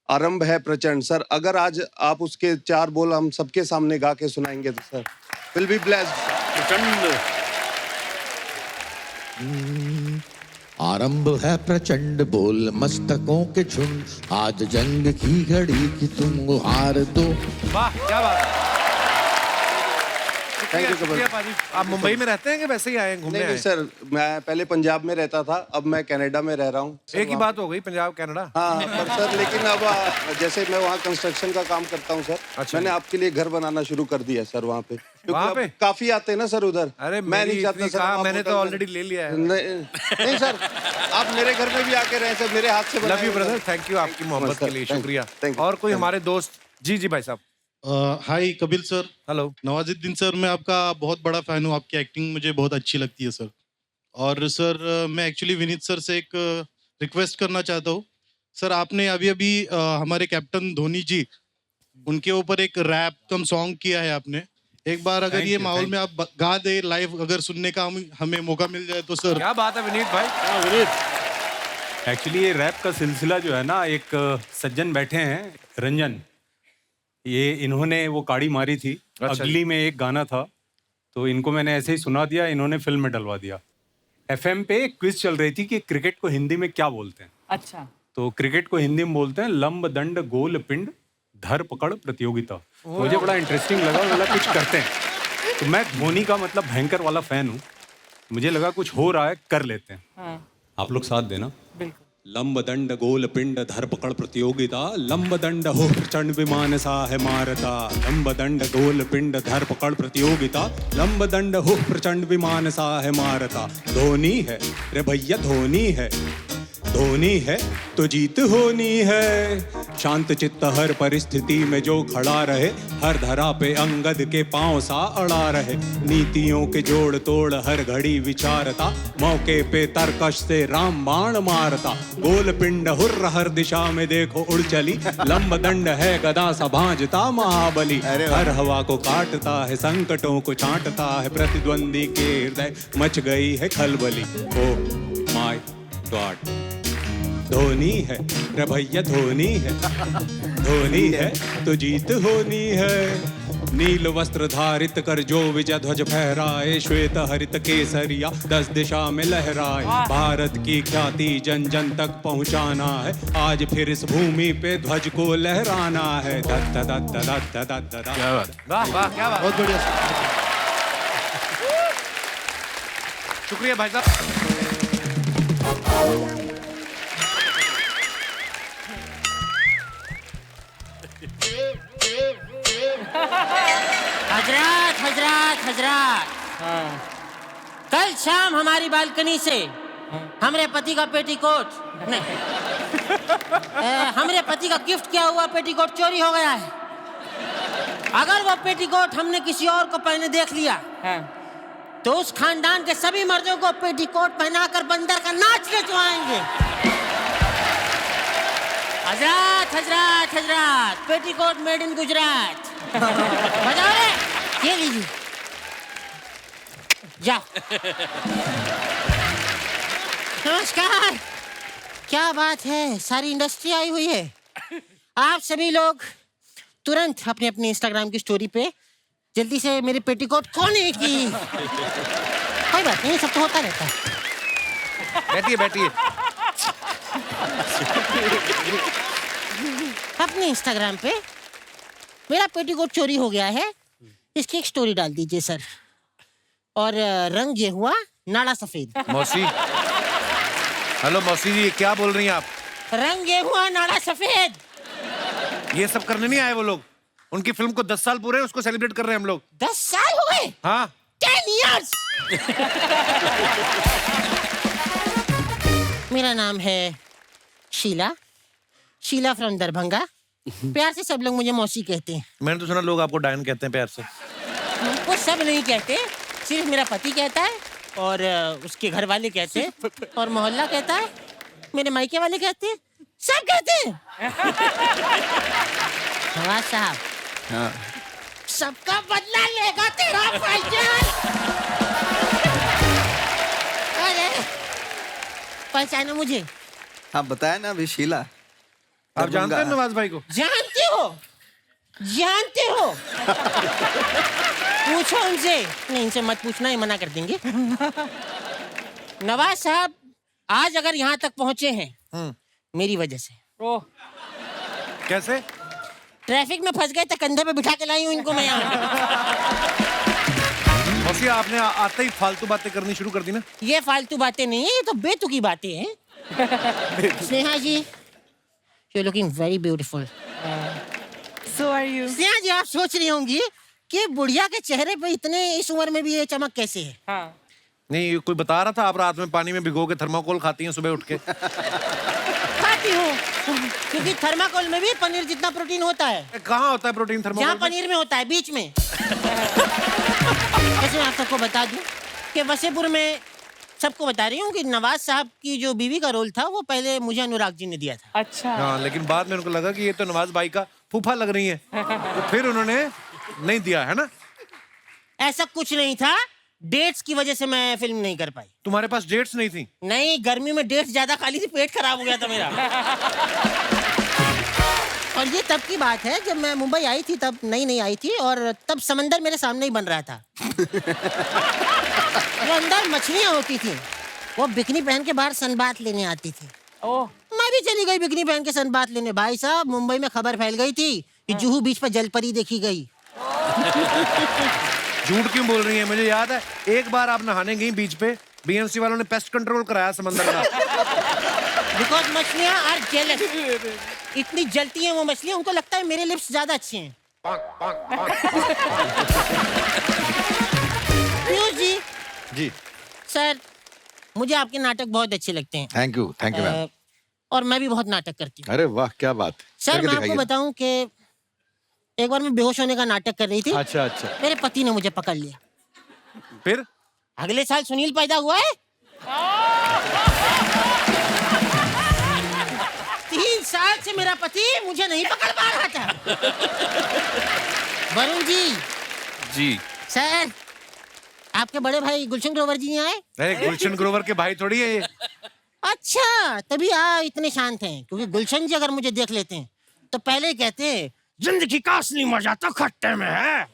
[SPEAKER 14] आरंभ है प्रचंड। सर अगर आज आप उसके 4 बोल हम सबके सामने गा के सुनाएंगे तो सर विल बी ब्लेस्ड।
[SPEAKER 9] प्रचंड
[SPEAKER 15] आरंभ है प्रचंड बोल मस्तकों के झुंड, आज जंग की घड़ी कि तुम हार दो।
[SPEAKER 1] वाह क्या बात।
[SPEAKER 14] थैंक यू
[SPEAKER 1] शुक्रिया पाजी। आप मुंबई में रहते हैं कि वैसे ही आए हैं घूमने?
[SPEAKER 14] नहीं
[SPEAKER 1] आए?
[SPEAKER 14] सर, मैं पहले पंजाब में रहता था, अब मैं कनाडा में रह रहा हूँ।
[SPEAKER 1] एक ही बात हो गई, पंजाब कनाडा।
[SPEAKER 14] हाँ पर सर लेकिन अब जैसे मैं वहाँ कंस्ट्रक्शन का काम करता हूँ सर।
[SPEAKER 1] अच्छा।
[SPEAKER 14] मैंने आपके लिए घर बनाना शुरू कर दिया सर वहाँ पे, क्योंकि
[SPEAKER 1] वहाँ पे?
[SPEAKER 14] अब काफी आते हैं ना सर उधर।
[SPEAKER 1] अरे
[SPEAKER 14] मैं नहीं चाहता सर आप
[SPEAKER 1] मैंने तो
[SPEAKER 14] होटल में-
[SPEAKER 1] ऑलरेडी ले लिया है।
[SPEAKER 14] नहीं सर, आप मेरे घर में भी आके रहे सर, मेरे हाथ से
[SPEAKER 1] love you brother, thank you आपकी मोहब्बत के लिए, शुक्रिया। और कोई हमारे दोस्त? जी जी भाई साहब।
[SPEAKER 16] Hi Kapil sir.
[SPEAKER 1] Hello.
[SPEAKER 16] Nawazuddin sir, मैं आपका बहुत बड़ा फैन हूँ, आपकी एक्टिंग मुझे बहुत अच्छी लगती है सर। और सर मैं एक्चुअली विनीत सर से एक रिक्वेस्ट करना चाहता हूँ सर। आपने अभी अभी हमारे कैप्टन धोनी जी, उनके ऊपर एक रैप कम सॉन्ग किया है आपने। एक बार अगर
[SPEAKER 1] Thank
[SPEAKER 16] ये
[SPEAKER 1] you,
[SPEAKER 16] माहौल
[SPEAKER 1] thank
[SPEAKER 16] में आप गा दे लाइव, अगर सुनने का हमें मौका मिल जाए तो सर।
[SPEAKER 1] क्या बात है विनीत भाई।
[SPEAKER 2] विनीत एक्चुअली ये रैप का सिलसिला जो है ना, एक सज्जन बैठे हैं रंजन, ये इन्होंने वो काड़ी मारी थी।
[SPEAKER 1] अच्छा
[SPEAKER 2] अगली में एक गाना था, तो इनको मैंने ऐसे ही सुना दिया, इन्होंने फिल्म में डलवा दिया। एफएम पे एक क्विज चल रही थी कि क्रिकेट को हिंदी में क्या बोलते हैं।
[SPEAKER 8] अच्छा।
[SPEAKER 2] तो क्रिकेट को हिंदी में बोलते हैं लंब दंड गोल पिंड धर पकड़ प्रतियोगिता। मुझे बड़ा इंटरेस्टिंग लगा, बोला कुछ करते हैं। तो मैं धोनी का मतलब भयंकर वाला फैन हूँ, मुझे लगा कुछ हो रहा है, कर लेते हैं।
[SPEAKER 8] हाँ।
[SPEAKER 2] आप लोग साथ देना।
[SPEAKER 8] बिल्कुल।
[SPEAKER 2] लंब दंड गोल पिंड धर पकड़ प्रतियोगिता, लंब दंड हो प्रचंड विमान सा है मारता। लंब दंड गोल पिंड धर पकड़ प्रतियोगिता, लंब दंड हो प्रचंड विमान सा है मारता। धोनी है रे भैया, धोनी है, धोनी है तो जीत होनी है। शांत चित्त हर परिस्थिति में जो खड़ा रहे, हर धरा पे अंगद के पांव सा अड़ा रहे। नीतियों के जोड़ तोड़ हर घड़ी विचारता, मौके पे तरकश से राम बाण मारता। गोल पिंड हुर्र हर दिशा में देखो उड़ चली, लंब दंड है गदा सा भांजता महाबली। हर हवा को काटता है, संकटों को छांटता है, प्रतिद्वंदी के हृदय मच गई है खलबली। ओ माय गॉड, धोनी है रे भैया, धोनी है, धोनी है तो जीत होनी है। नील वस्त्र धारित कर जो विजय ध्वज फहराए, श्वेत हरित केसरिया 10 दिशा में लहराए। भारत की ख्याति जन जन तक पहुंचाना है, आज फिर इस भूमि पे ध्वज को लहराना है। दत्त दत्त दत्त दत्त दत्त।
[SPEAKER 1] क्या बात, वाह वाह क्या बात,
[SPEAKER 16] बहुत बढ़िया।
[SPEAKER 1] शुक्रिया भाई साहब।
[SPEAKER 17] हजरत हजरत हजरत, कल शाम हमारी बालकनी से हमरे पति का पेटीकोट नहीं, हमरे पति का गिफ्ट किया हुआ पेटीकोट चोरी हो गया है। अगर वो पेटीकोट हमने किसी और को पहने देख लिया तो उस खानदान के सभी मर्दों को पेटीकोट पहनाकर बंदर का नाच नचवाएंगे। हजरत हजरत हजरत, पेटीकोट मेड इन गुजरात। बजाओ रे, ये लीजिए, जाओ। नमस्कार, क्या बात है, सारी इंडस्ट्री आई हुई है। आप सभी लोग तुरंत अपने अपने इंस्टाग्राम की स्टोरी पे जल्दी से मेरे पेटीकोट खोने की। कोई बात नहीं, सब तो होता रहता है।
[SPEAKER 1] बैठिए बैठिए।
[SPEAKER 17] अपने इंस्टाग्राम पे मेरा पेटीकोट चोरी हो गया है, इसकी एक स्टोरी डाल दीजिए सर। और रंग ये हुआ नाड़ा सफेद।
[SPEAKER 1] मौसी, हेलो मौसी जी, क्या बोल रही हैं आप?
[SPEAKER 17] रंग ये हुआ नाड़ा सफेद।
[SPEAKER 1] ये सब करने नहीं आए वो लोग, उनकी फिल्म को 10 साल पूरे, उसको सेलिब्रेट कर रहे हैं हम लोग।
[SPEAKER 17] 10 साल हो गए?
[SPEAKER 1] हाँ
[SPEAKER 17] 10 years। मेरा नाम है शीला, शीला फ्रॉम दरभंगा। प्यार से सब लोग मुझे मौसी कहते हैं।
[SPEAKER 1] मैंने तो सुना लोग आपको डायन कहते हैं प्यार से।
[SPEAKER 17] वो सब नहीं कहते, सिर्फ मेरा पति कहता है, और उसके घर वाले कहते हैं, और मोहल्ला कहता है, मेरे मायके वाले कहते हैं, सब कहते हैं। हाँ साहब,
[SPEAKER 11] हाँ।
[SPEAKER 17] सबका बदला लेगा तेरा भाईजान। अरे पहचाना मुझे?
[SPEAKER 11] हाँ बताया ना अभी शीला।
[SPEAKER 1] आप जानते हैं नवाज भाई को?
[SPEAKER 17] जानते हो? जानते हो? पूछो उनसे। नहीं, इनसे मत पूछना, ये मना कर देंगे। नवाज साहब आज अगर यहाँ तक पहुंचे हैं मेरी वजह से।
[SPEAKER 1] कैसे?
[SPEAKER 17] ट्रैफिक में फंस गए तो कंधे पे बिठा के लाई हूँ इनको मैं यहाँ।
[SPEAKER 1] मौसी आपने आते ही फालतू बातें करनी शुरू कर दी ना।
[SPEAKER 17] ये फालतू बातें नहीं है, ये तो बेतुकी बातें हैं। Sneha ji, you looking very beautiful.
[SPEAKER 4] So are you?
[SPEAKER 17] Sneha ji, आप सोच रही होंगी कि बुढ़िया के चेहरे पे इतने इस उम्र में भी ये चमक कैसे है?
[SPEAKER 4] हाँ।
[SPEAKER 1] नहीं, कोई बता रहा था आप रात में पानी में भिगो के थर्माकोल खाती हैं सुबह उठ के।
[SPEAKER 17] खाती हूँ, क्योंकि थर्माकोल में भी पनीर जितना प्रोटीन होता है।
[SPEAKER 1] कहाँ होता है प्रोटीन थर्माकोल?
[SPEAKER 17] जहाँ पनीर में होता है, बीच में। वैसे मैं आप सबको बता दूं कि वसेपुर में सबको बता रही हूँ कि नवाज साहब की जो बीवी का रोल था वो पहले मुझे अनुराग जी ने दिया था।
[SPEAKER 4] अच्छा।
[SPEAKER 1] हाँ, लेकिन बाद में उनको लगा कि ये तो नवाज भाई का फूफा लग रही है, तो फिर उन्होंने नहीं दिया, है ना?
[SPEAKER 17] ऐसा कुछ नहीं था, डेट्स की वजह से मैं फिल्म नहीं कर पाई।
[SPEAKER 1] तुम्हारे पास डेट्स नहीं थी?
[SPEAKER 17] नहीं, गर्मी में डेट्स ज्यादा खा ली थी, पेट खराब हो गया था मेरा। और ये तब की बात है जब मैं मुंबई आई थी, तब नई आई थी और तब समंदर मेरे सामने ही बन रहा था। वो अंदर मछलियां होती थी, वो बिकनी पहन के बाहर सनबाथ लेने आती थी।
[SPEAKER 4] ओह।
[SPEAKER 17] मैं भी चली गई बिकनी पहन के सनबाथ लेने। भाई साहब, मुंबई में खबर फैल गई थी कि जुहू बीच पर जलपरी देखी गई।
[SPEAKER 1] झूठ क्यों बोल रही है? मुझे याद है एक बार आप नहाने गई बीच पे, बीएमसी वालों ने पेस्ट कंट्रोल कराया समंदर का।
[SPEAKER 17] बिकॉज मछलियां आर जेलस। इतनी जलती हैं वो मछलियां, उनको लगता है मेरे लिप्स ज्यादा अच्छे हैं। पीयूष जी।
[SPEAKER 11] जी
[SPEAKER 17] सर, मुझे आपके नाटक बहुत अच्छे लगते हैं।
[SPEAKER 11] Thank you ma'am.
[SPEAKER 17] और मैं भी बहुत नाटक करती हूँ।
[SPEAKER 11] अरे वाह, क्या बात।
[SPEAKER 17] सर, मैं आपको बताऊं कि एक बार मैं बेहोश होने का नाटक कर रही थी।
[SPEAKER 11] अच्छा अच्छा।
[SPEAKER 17] मेरे पति ने मुझे पकड़ लिया।
[SPEAKER 1] फिर
[SPEAKER 17] अगले साल सुनील पैदा हुआ है। 3 साल से मेरा पति मुझे नहीं पकड़ पा रहा था। वरुण जी।
[SPEAKER 1] जी
[SPEAKER 17] सर, आपके बड़े भाई गुलशन ग्रोवर जी नहीं आए?
[SPEAKER 1] अरे गुलशन ग्रोवर के भाई थोड़ी है ये।
[SPEAKER 17] अच्छा, तभी आप इतने शांत हैं, क्योंकि गुलशन जी अगर मुझे देख लेते हैं तो पहले ही कहते हैं जिंदगी का असली मजा तो खट्टे में है।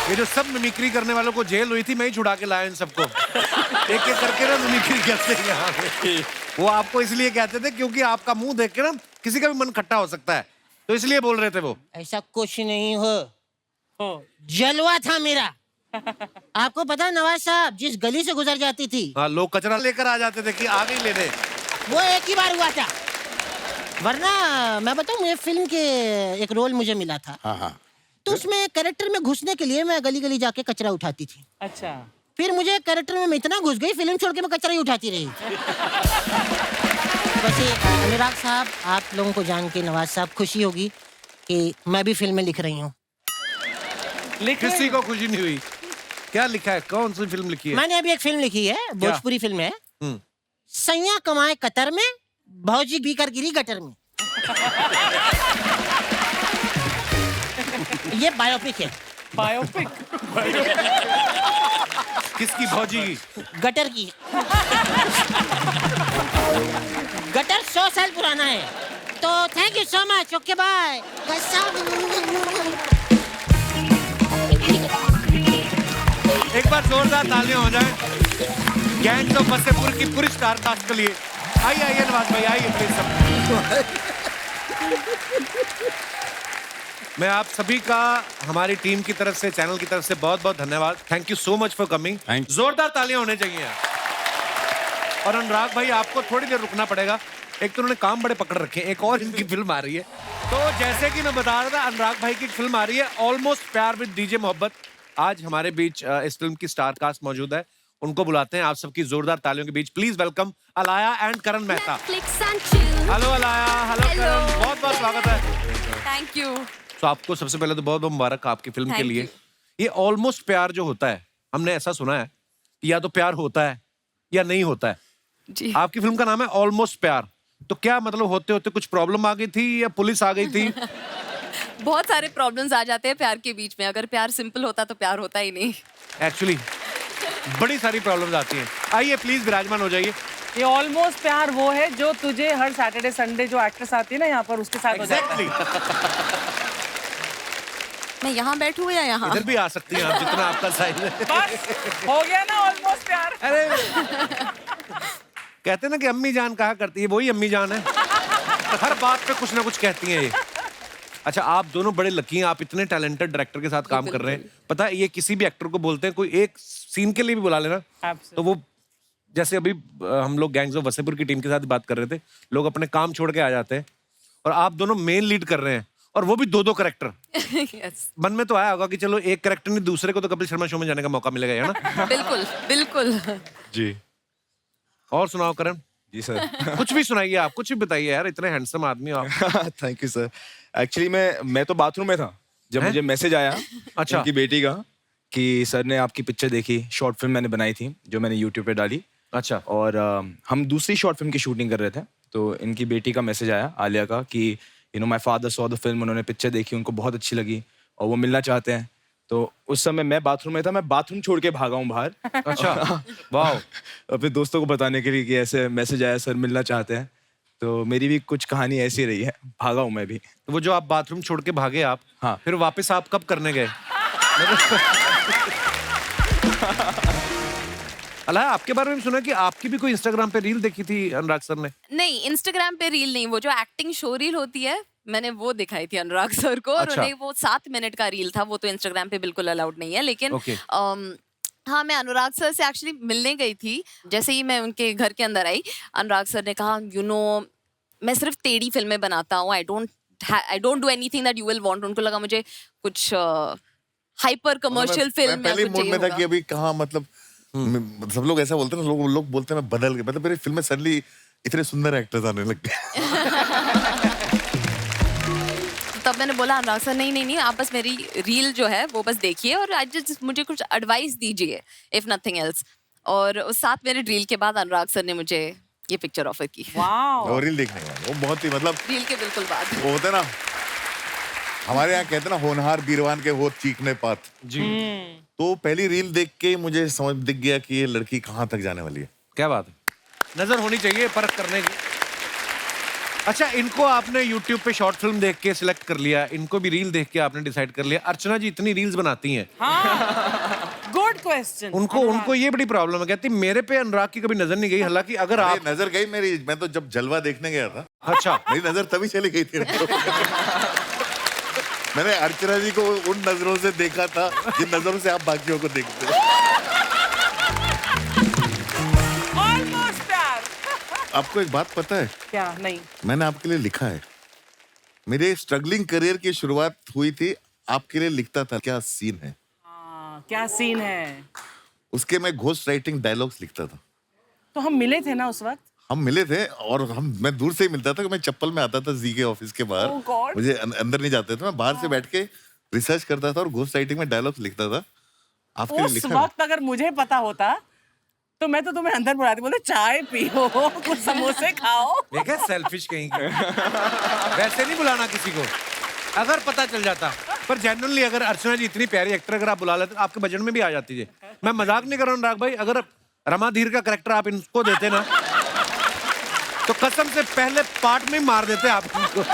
[SPEAKER 1] ये जो सब मिमिक्री करने वालों को जेल हुई थी, मैं ही छुड़ा के लाया इन सबको। एक एक करके ना मिमिक्री करते हैं यहाँ पे। वो आपको इसलिए कहते थे क्योंकि आपका मुंह देख के ना किसी का भी मन खट्टा हो सकता है, तो इसलिए बोल रहे थे वो।
[SPEAKER 17] ऐसा कुछ नहीं हो, जलवा था मेरा। आपको पता नवाज साहब जिस गली से गुजर जाती थी,
[SPEAKER 1] हाँ, लोग कचरा लेकर आ जाते थे कि आ गई लेने।
[SPEAKER 17] वो एक ही बार हुआ था। वरना मैं बताऊं, मुझे फिल्म के एक रोल मुझे मिला था।
[SPEAKER 11] हाँ।
[SPEAKER 17] तो उसमें कैरेक्टर में घुसने के लिए मैं गली गली जाके कचरा उठाती थी।
[SPEAKER 4] अच्छा।
[SPEAKER 17] फिर मुझे कैरेक्टर में इतना घुस गई, फिल्म छोड़ के मैं कचरा ही उठाती रही। वैसे अनुराग साहब, आप लोगों को जान के नवाज साहब खुशी होगी कि मैं भी फिल्में लिख रही हूँ।
[SPEAKER 1] किसी को खुशी नहीं हुई? क्या लिखा है? कौन सी फिल्म लिखी है?
[SPEAKER 17] मैंने अभी एक फिल्म लिखी है, भोजपुरी फिल्म है। सैया कमाए कतर में, भौजी बीकर गिरी गटर में। ये बायोपिक है।
[SPEAKER 4] बायोपिक?
[SPEAKER 1] किसकी? भौजी की?
[SPEAKER 17] गटर की। गटर 100 साल पुराना है। तो thank you so much. Okay bye.
[SPEAKER 1] एक बार जोरदार तालियां हो जाए गैंग्स ऑफ वसेपुर की पूरी स्टार कास्ट के लिए। आइए नवाज भाई, आइए प्लीज सब। मैं आप सभी का हमारी टीम की तरफ से, चैनल की तरफ से बहुत बहुत धन्यवाद। Thank you so much for coming. जोरदार तालियां होने चाहिए यार। और अनुराग भाई, आपको थोड़ी देर रुकना पड़ेगा, एक तो उन्होंने काम बड़े पकड़ रखे हैं, एक और इनकी फिल्म आ रही है। तो जैसे कि मैं बता रहा था, अनुराग भाई की फिल्म आ रही है ऑलमोस्ट प्यार विद डीजे मोहब्बत। आज हमारे बीच इस फिल्म की स्टार कास्ट मौजूद है, उनको बुलाते हैं आप सबकी जोरदार तालियों के बीच। Please welcome Alaya and Karan Mehta. Hello Alaya, hello Karan, बहुत बहुत स्वागत है।
[SPEAKER 18] Thank you.
[SPEAKER 1] तो आपको सबसे पहले तो बहुत बहुत मुबारक आपकी फिल्म के लिए। ये ऑलमोस्ट प्यार जो होता है, हमने ऐसा सुना है या तो प्यार होता है या नहीं होता है
[SPEAKER 18] जी।
[SPEAKER 1] आपकी फिल्म का नाम है ऑलमोस्ट प्यार, तो क्या मतलब होते होते कुछ प्रॉब्लम आ गई थी या पुलिस आ गई थी?
[SPEAKER 18] बहुत सारे प्रॉब्लम्स आ जाते हैं प्यार के बीच में। अगर प्यार सिंपल होता तो प्यार होता ही नहीं।
[SPEAKER 1] एक्चुअली बड़ी सारी प्रॉब्लम्स आती हैं। आइए प्लीज विराजमान हो जाइए।
[SPEAKER 8] ये ऑलमोस्ट प्यार वो है जो तुझे हर सैटरडे संडे जो एक्ट्रेस आती है ना यहाँ पर उसके साथ हो जाता है।
[SPEAKER 18] मैं यहाँ बैठूँ या यहाँ?
[SPEAKER 1] इधर भी आ सकती हैं आप, जितना आपका साइज है।
[SPEAKER 8] बस हो गया ना ऑलमोस्ट प्यार।
[SPEAKER 1] अरे कहते हैं ना कि अम्मी जान कहा करती है, वही अम्मी जान है। हर बात पे कुछ ना कुछ कहती हैं ये। अच्छा, आप दोनों बड़े लकी हैं, आप इतने टैलेंटेड डायरेक्टर के साथ काम कर रहे हैं। पता है, ये किसी भी एक्टर को बोलते हैं, कोई एक सीन के लिए भी बुला लेना तो वो, जैसे अभी हम लोग गैंग्स ऑफ वसेपुर की टीम के साथ बात कर रहे थे, लोग अपने काम छोड़ के आ जाते हैं और आप दोनों मेन लीड कर रहे हैं, और वो भी 2-2 कैरेक्टर।
[SPEAKER 18] यस,
[SPEAKER 1] मन में तो आया होगा कि चलो एक कैरेक्टर नहीं, दूसरे को तो कपिल शर्मा शो में जाने का मौका मिलेगा, है ना?
[SPEAKER 18] बिल्कुल बिल्कुल।
[SPEAKER 1] जी। और सुनाओ करण
[SPEAKER 19] जी सर।
[SPEAKER 1] कुछ भी सुनाइए, आप कुछ भी बताइए यार, इतने हैंडसम आदमी हो आप।
[SPEAKER 19] Thank you sir. एक्चुअली मैं तो बाथरूम में था जब मुझे मैसेज आया
[SPEAKER 1] अच्छा
[SPEAKER 19] उनकी बेटी का कि सर ने आपकी पिक्चर देखी, शॉर्ट फिल्म मैंने बनाई थी जो मैंने यूट्यूब पे डाली।
[SPEAKER 1] अच्छा।
[SPEAKER 19] और हम दूसरी शॉर्ट फिल्म की शूटिंग कर रहे थे, तो इनकी बेटी का मैसेज आया आलिया का कि you know my father saw the film, उन्होंने पिक्चर देखी, उनको बहुत अच्छी लगी और वो मिलना चाहते हैं। तो उस समय मैं बाथरूम में था, मैं बाथरूम छोड़ के भागा हूँ बाहर।
[SPEAKER 1] अच्छा। वाह।
[SPEAKER 19] अपने दोस्तों को बताने के लिए कि ऐसे मैसेज आया, सर मिलना चाहते हैं। तो मेरी भी कुछ कहानी ऐसी रही है, भागा हूँ मैं भी।
[SPEAKER 1] तो वो जो आप बाथरूम छोड़ के भागे आप,
[SPEAKER 19] हाँ,
[SPEAKER 1] फिर वापस आप कब करने गए? अला, आपके बारे में सुना कि आपकी भी कोई इंस्टाग्राम पे रील देखी थी अनुराग सर ने?
[SPEAKER 18] नहीं, इंस्टाग्राम पे रील नहीं, वो जो एक्टिंग शो रील होती है मैंने वो दिखाई थी अनुराग सर को। और
[SPEAKER 1] अच्छा।
[SPEAKER 18] उन्हें वो 7 मिनट का रील था, वो तो इंस्टाग्राम पे बिल्कुल अलाउड नहीं है। लेकिन
[SPEAKER 1] Okay.
[SPEAKER 18] हाँ, मैं अनुराग सर से एक्चुअली मिलने गई थी। जैसे ही मैं उनके घर के अंदर आई, अनुराग सर ने कहा, यू नो मैं सिर्फ टेढ़ी फिल्में बनाता हूँ, I don't do anything that you will want. उनको लगा मुझे कुछ हाइपर कमर्शियल फिल्म
[SPEAKER 5] पहले मूड में था कि अभी कहाँ, मतलब सब लोग ऐसा बोलते हैं ना, लोग बोलते हैं मैं बदल गया, मतलब मेरी फिल्म में सडनली इतने सुंदर एक्टर्स आने लग गए।
[SPEAKER 18] तब मैंने बोला अनुराग सर नहीं, आप बस मेरी रील जो है वो बस देखिए और आज जस्ट मुझे कुछ एडवाइस दीजिए, इफ नथिंग एल्स। और उस 7 मिनट रील के बाद अनुराग सर ने मुझे ये पिक्चर ऑफर की।
[SPEAKER 5] वो रील देखने का वो बहुत ही, मतलब
[SPEAKER 18] रील के बिल्कुल बाद
[SPEAKER 5] वो होता है ना, हमारे यहाँ कहते हैं ना, होनहार बीरवान के होत चीखने पात
[SPEAKER 1] जी।
[SPEAKER 5] तो पहली रील देख के मुझे समझ दिख गया कि ये लड़की कहाँ तक जाने वाली है।
[SPEAKER 1] क्या बात है, नजर होनी चाहिए परख करने की। अच्छा, इनको आपने YouTube पे शॉर्ट फिल्म देख के सिलेक्ट कर लिया, इनको भी रील देख के आपने डिसाइड कर लिया। अर्चना जी इतनी रील्स बनाती हैं,
[SPEAKER 8] गुड क्वेश्चन।
[SPEAKER 1] उनको ये बड़ी प्रॉब्लम है, कहती मेरे पे अनुराग की कभी नजर नहीं गई। हालांकि अगर आप
[SPEAKER 5] नजर गई मेरी, मैं तो जब जलवा देखने गया था,
[SPEAKER 1] अच्छा,
[SPEAKER 5] मेरी नजर तभी चली गई थी। मैंने अर्चना जी को उन नजरों से देखा था जिन नजरों से आप बाकियों को देखते हो।
[SPEAKER 8] ऑलमोस्ट प्यार।
[SPEAKER 5] आपको एक बात पता है,
[SPEAKER 8] क्या? नहीं।
[SPEAKER 5] मैंने आपके लिए लिखा है। मेरे स्ट्रगलिंग करियर की शुरुआत हुई थी, आपके लिए लिखता था क्या सीन है।
[SPEAKER 8] क्या सीन है?
[SPEAKER 5] उसके मैं घोस्ट राइटिंग डायलॉग्स लिखता था।
[SPEAKER 8] तो हम मिले थे ना उस वक्त?
[SPEAKER 5] हम मिले थे और मैं दूर से ही मिलता था, मैं चप्पल में आता था जी के ऑफिस के बाहर।
[SPEAKER 8] Oh God.
[SPEAKER 5] मुझे अंदर नहीं जाते थे, मैं बाहर से बैठ के रिसर्च करता था और घोस्ट राइटिंग में डायलॉग्स लिखता था। आपके लिए
[SPEAKER 8] उस
[SPEAKER 5] लिखा है।
[SPEAKER 8] वक्त अगर मुझे पता होता तो मैं तो तुम्हें अंदर बुलाती, बोले चाय पियो, कुछ समोसे खाओ।
[SPEAKER 1] देखे सेल्फिश कहीं के। वैसे नहीं बुलाना किसी को, अगर पता चल जाता। पर जेन्युइनली अगर अर्चना जी इतनी प्यारी एक्टर अगर आप बुला लेते, आपके बजट में भी आ जाती है। मैं मजाक नहीं कर रहा हूँ अनुराग भाई, अगर रमा धीर का कैरेक्टर आप इनको देते ना, तो कसम से पहले पार्ट में ही मार देते आप इनको।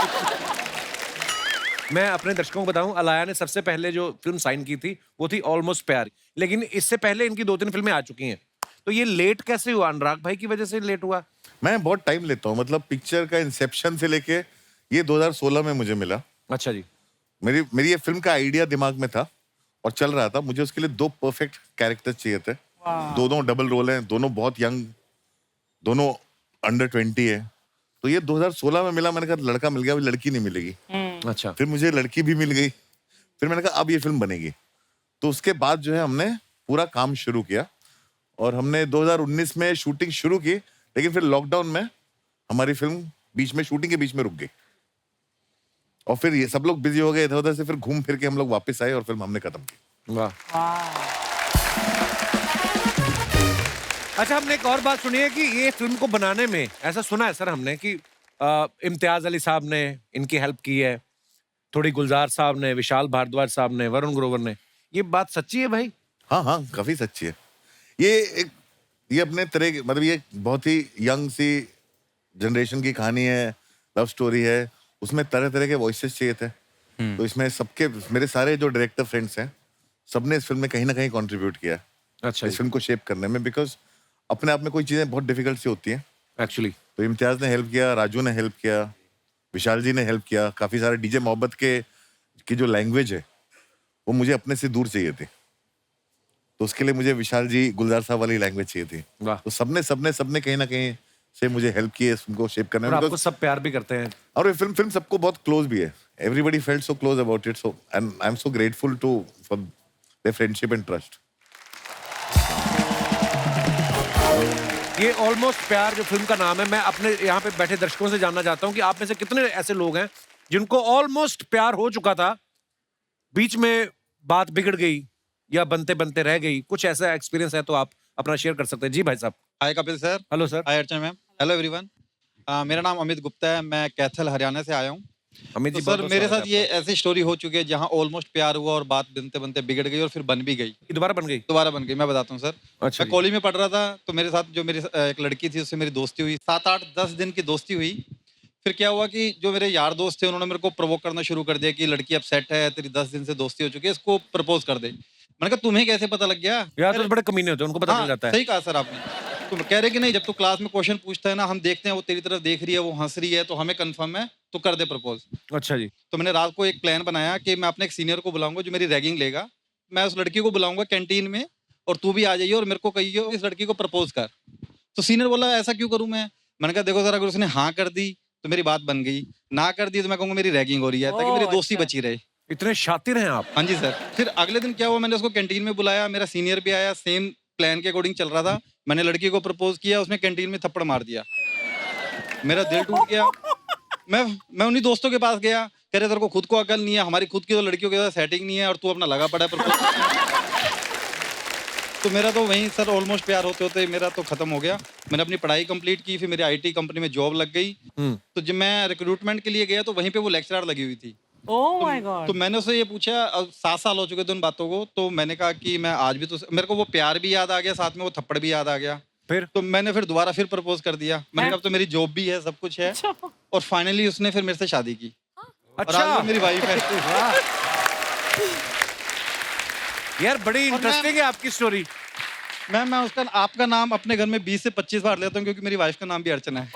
[SPEAKER 1] मैं अपने दर्शकों को बताऊं, अलाया ने सबसे पहले जो फिल्म साइन की थी वो थी ऑलमोस्ट प्यार, लेकिन इससे पहले इनकी 2-3 फिल्में आ चुकी हैं। तो ये लेट कैसे हुआ? अनुराग भाई की वजह से लेट हुआ?
[SPEAKER 5] मैं बहुत टाइम लेता हूँ, मतलब पिक्चर का इंसेप्शन से लेके ये 2016 में मुझे मिला।
[SPEAKER 1] अच्छा जी।
[SPEAKER 5] मेरी ये फिल्म का आइडिया दिमाग में था और चल रहा था। मुझे उसके लिए 2 परफेक्ट कैरेक्टर चाहिए थे। दोनों डबल रोल हैं, दोनों बहुत यंग, दोनों अंडर 20 है। तो ये 2016 में मिला, मैंने कहा लड़का मिल गया, अभी लड़की नहीं मिलेगी।
[SPEAKER 1] अच्छा।
[SPEAKER 5] फिर मुझे लड़की भी मिल गई, फिर मैंने कहा अब ये फिल्म बनेगी। तो उसके बाद जो है हमने पूरा काम शुरू किया और हमने 2019 में शूटिंग शुरू की, लेकिन फिर लॉकडाउन में हमारी फिल्म बीच में, शूटिंग के बीच में रुक गई और फिर ये सब लोग बिजी हो गए इधर उधर से, फिर घूम फिर के हम लोग वापस आए और फिल्म हमने खत्म की।
[SPEAKER 1] वाह। अच्छा, हमने एक और बात सुनी है कि ये फिल्म को बनाने में, ऐसा सुना है सर हमने कि इम्तियाज अली साहब ने इनकी हेल्प की है, थोड़ी गुलजार साहब ने, विशाल भारद्वाज साहब ने, वरुण ग्रोवर ने। ये बात सच्ची है भाई?
[SPEAKER 5] हाँ हाँ, काफी सच्ची है। ये अपने तरह की, मतलब ये बहुत ही यंग सी जनरेशन की कहानी है, लव स्टोरी है, उसमें तरह तरह के वॉइसेस चाहिए थे। तो इसमें सबके, मेरे सारे जो डायरेक्टर फ्रेंड्स हैं, सबने इस फिल्म में कहीं ना कहीं कंट्रीब्यूट किया।
[SPEAKER 1] अच्छा,
[SPEAKER 5] इस फिल्म को शेप करने में, बिकॉज अपने आप में कोई चीजें बहुत डिफिकल्ट सी होती हैं
[SPEAKER 1] एक्चुअली।
[SPEAKER 5] तो इम्तियाज ने हेल्प किया, राजू ने हेल्प किया, विशाल जी ने हेल्प किया, काफी सारे डीजे मोहब्बत की जो लैंग्वेज है वो मुझे अपने से दूर चाहिए थी, तो उसके लिए मुझे विशाल जी, गुलजार साहब वाली लैंग्वेज चाहिए थी। तो सबने कहीं ना कहीं से मुझे हेल्प की है इस फिल्म को शेप करने में।
[SPEAKER 1] आपको सब प्यार भी करते हैं
[SPEAKER 5] और ये फिल्म सबको बहुत क्लोज भी है। Everybody felt so close about it, so and I am so grateful to for their friendship and trust.
[SPEAKER 1] ये ऑलमोस्ट प्यार जो फिल्म का नाम है, मैं अपने यहाँ पे बैठे दर्शकों से जानना चाहता हूँ कि आप में से कितने ऐसे लोग हैं जिनको ऑलमोस्ट प्यार हो चुका था, बीच में बात बिगड़ गई या बनते बनते रह गई, कुछ ऐसा एक्सपीरियंस है तो आप अपना शेयर कर सकते हैं। जी भाई साहब।
[SPEAKER 20] Hi Kapil sir.
[SPEAKER 1] Hello sir.
[SPEAKER 20] Hi Archana ma'am. Hello everyone. मेरा नाम अमित गुप्ता है, मैं कैथल हरियाणा से आया हूँ।
[SPEAKER 1] अमित
[SPEAKER 20] तो
[SPEAKER 1] जी,
[SPEAKER 20] सर
[SPEAKER 1] बहुत-बहुत
[SPEAKER 20] मेरे
[SPEAKER 1] स्वागत
[SPEAKER 20] साथ ये ऐसी स्टोरी हो चुकी है जहाँ ऑलमोस्ट प्यार हुआ और बात बनते बनते बिगड़ गई और फिर बन भी गई।
[SPEAKER 1] दोबारा बन गई।
[SPEAKER 20] मैं बताता हूँ सर।
[SPEAKER 1] अच्छा
[SPEAKER 20] मैं कॉलेज में पढ़ रहा था, तो मेरे साथ जो मेरी एक लड़की थी उससे मेरी दोस्ती हुई, 7-8-10 दिन की दोस्ती हुई। फिर क्या हुआ कि जो मेरे यार दोस्त थे उन्होंने मेरे को प्रोवोक करना शुरू कर दिया कि लड़की अब सेट है, तेरी 10 दिन से दोस्ती हो चुकी है, इसको प्रपोज कर दे। मैंने कहा तुम्हें कैसे पता लग गया?
[SPEAKER 1] यार तो बड़े कमीने होते हैं, उनको पता चल जाता है।
[SPEAKER 20] सही कहा सर आपने। तो कह रहे कि नहीं, जब तू क्लास में क्वेश्चन पूछता है ना, हम देखते हैं वो तेरी तरफ देख रही है, वो हंस रही है, तो हमें कंफर्म है, तो कर दे प्रपोज।
[SPEAKER 1] अच्छा जी।
[SPEAKER 20] तो मैंने रात को एक प्लान बनाया कि मैं अपने एक सीनियर को बुलाऊंगा जो मेरी रैगिंग लेगा, मैं उस लड़की को बुलाऊंगा कैंटीन में और तू भी आ जाइए और मेरे को कहिए इस लड़की को प्रपोज कर। तो सीनियर बोला ऐसा क्यों करूं मैं? मैंने कहा देखो सर, अगर उसने हाँ कर दी तो मेरी बात बन गई, ना कर दी तो मैं कहूंगा मेरी रैगिंग हो रही है, ताकि मेरी दोस्ती बची रहे।
[SPEAKER 1] इतने शातिर हैं आप।
[SPEAKER 20] हाँ जी सर। फिर अगले दिन क्या हुआ, मैंने उसको कैंटीन में बुलाया, मेरा सीनियर भी आया, सेम प्लान के अकॉर्डिंग चल रहा था। मैंने लड़की को प्रपोज किया, उसने कैंटीन में थप्पड़ मार दिया, मेरा दिल टूट गया। मैं उन्हीं दोस्तों के पास गया, कह रहे तेरे को खुद को अकल नहीं है, हमारी खुद की तो लड़कियों के साथ सेटिंग नहीं है और तू अपना लगा पड़ा है प्रपोज। तो मेरा तो वहीं सर ऑलमोस्ट प्यार होते होते मेरा तो खत्म हो गया। मैंने अपनी पढ़ाई कंप्लीट की, फिर मेरी आईटी कंपनी में जॉब लग गई। तो जब मैं रिक्रूटमेंट के लिए गया तो वहीं पे वो लेक्चरर लगी हुई थी।
[SPEAKER 8] Oh my God.
[SPEAKER 20] तो मैंने उससे ये पूछा, अब 7 साल हो चुके थे उन बातों को, तो मैंने कहा कि मैं आज भी तो, मेरे को वो प्यार भी याद आ गया, साथ में वो थप्पड़ भी याद आ गया।
[SPEAKER 1] फिर
[SPEAKER 20] तो मैंने फिर दोबारा फिर प्रपोज कर दिया। मैंने कहा अब तो मेरी जॉब भी है, सब कुछ है। और फाइनली उसने फिर मेरे से शादी की। और आज वो मेरी वाइफ है।
[SPEAKER 1] यार बड़ी इंटरेस्टिंग है आपकी स्टोरी।
[SPEAKER 20] मैं उसका, आपका नाम अपने घर में 20 से 25 बार लेता हूँ क्योंकि मेरी वाइफ का नाम भी अर्चना है।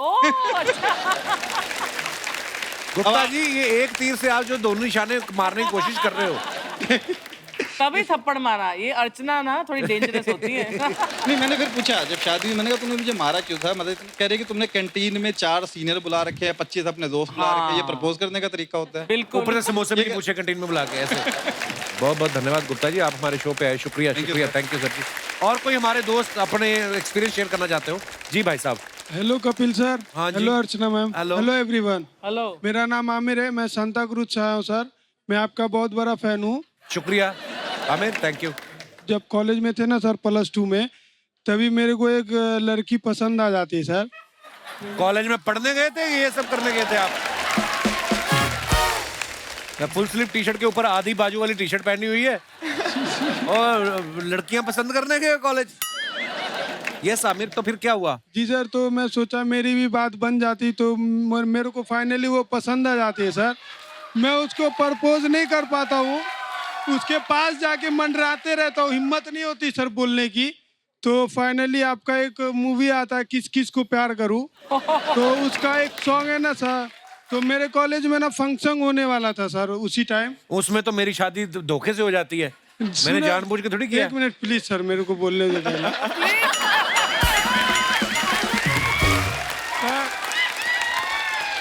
[SPEAKER 1] गुप्ता जी, ये एक तीर से आप जो दोनों निशाने मारने की कोशिश कर रहे हो।
[SPEAKER 8] तभी थप्पड़ मारा। ये अर्चना ना थोड़ी डेंजरस होती है।
[SPEAKER 20] नहीं, मैंने फिर पूछा जब शादी हुई, मैंने कहा तुमने मुझे मारा क्यों था? मतलब कह रहे कि तुमने कैंटीन में 4 सीनियर बुला रखे हैं, 25 अपने दोस्त बुला रखे हैं, ये प्रपोज करने का तरीका होता है।
[SPEAKER 8] बिल्कुल।
[SPEAKER 1] ऊपर से समोसे भी पूछे कैंटीन में बुला के ऐसे। बहुत बहुत धन्यवाद गुप्ता जी, आप हमारे शो पे आए। शुक्रिया शुक्रिया, थैंक यू सर जी। और कोई हमारे दोस्त अपने एक्सपीरियंस शेयर करना चाहते हो? जी भाई साहब।
[SPEAKER 21] Hello Kapil sir.
[SPEAKER 1] हाँ जी।
[SPEAKER 21] हेलो अर्चना मैम। Hello everyone.
[SPEAKER 8] हेलो।
[SPEAKER 21] मेरा नाम आमिर है, मैं सांता क्रूज से आया हूँ सर। मैं आपका बहुत बड़ा फैन हूँ।
[SPEAKER 1] शुक्रिया आमिर, थैंक यू।
[SPEAKER 21] जब कॉलेज में थे ना सर, +2 में, तभी मेरे को एक लड़की पसंद आ जाती है सर।
[SPEAKER 1] कॉलेज में पढ़ने गए थे, ये सब करने गए थे आप? फुल स्लीव टी शर्ट के ऊपर आधी बाजू वाली टी शर्ट पहनी हुई है और लड़कियां पसंद करने गए कॉलेज। यस आमिर, तो फिर क्या हुआ?
[SPEAKER 21] जी सर, तो मैं सोचा मेरी भी बात बन जाती, तो मेरे को फाइनली वो पसंद आ जाती है सर। मैं उसको प्रपोज नहीं कर पाता हूँ, उसके पास जाके मंडराते रहता हूँ, हिम्मत नहीं होती सर बोलने की। तो फाइनली आपका एक मूवी आता है किस किस को प्यार करूँ, तो उसका एक सॉन्ग है ना सर, तो मेरे कॉलेज में ना फंक्शन होने वाला था सर उसी टाइम।
[SPEAKER 1] उसमें तो मेरी शादी धोखे से हो जाती है, मैंने जानबूझ के थोड़ी किया।
[SPEAKER 21] 1 मिनट प्लीज सर, मेरे को बोलने दो पहले।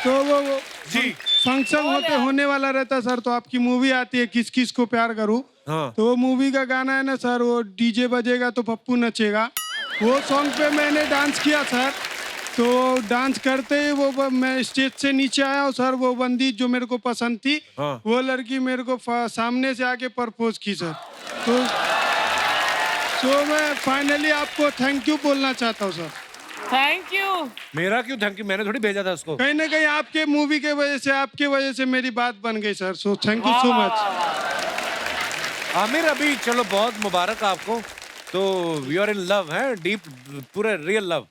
[SPEAKER 21] तो वो
[SPEAKER 1] जी
[SPEAKER 21] फंक्शन होने वाला रहता सर, तो आपकी मूवी आती है किस किस को प्यार करूं।
[SPEAKER 1] हाँ।
[SPEAKER 21] तो वो मूवी का गाना है ना सर, वो डीजे बजेगा तो पप्पू नचेगा, वो सॉन्ग पे मैंने डांस किया सर। तो डांस करते ही वो मैं स्टेज से नीचे आया हूँ सर, वो बंदी जो मेरे को पसंद थी,
[SPEAKER 1] हाँ।
[SPEAKER 21] वो लड़की मेरे को सामने से आके प्रपोज की सर। तो मैं फाइनली आपको थैंक यू बोलना चाहता हूँ सर।
[SPEAKER 8] Thank you.
[SPEAKER 1] मेरा क्यों थैंक यू, मैंने थोड़ी भेजा था उसको।
[SPEAKER 21] कहीं ना कहीं आपके मूवी के वजह से, आपके वजह से मेरी बात बन गई sir. So thank you so much
[SPEAKER 1] Aamir. अभी चलो बहुत मुबारक आपको, तो यू आर इन लव है, डीप, पूरा रियल लव।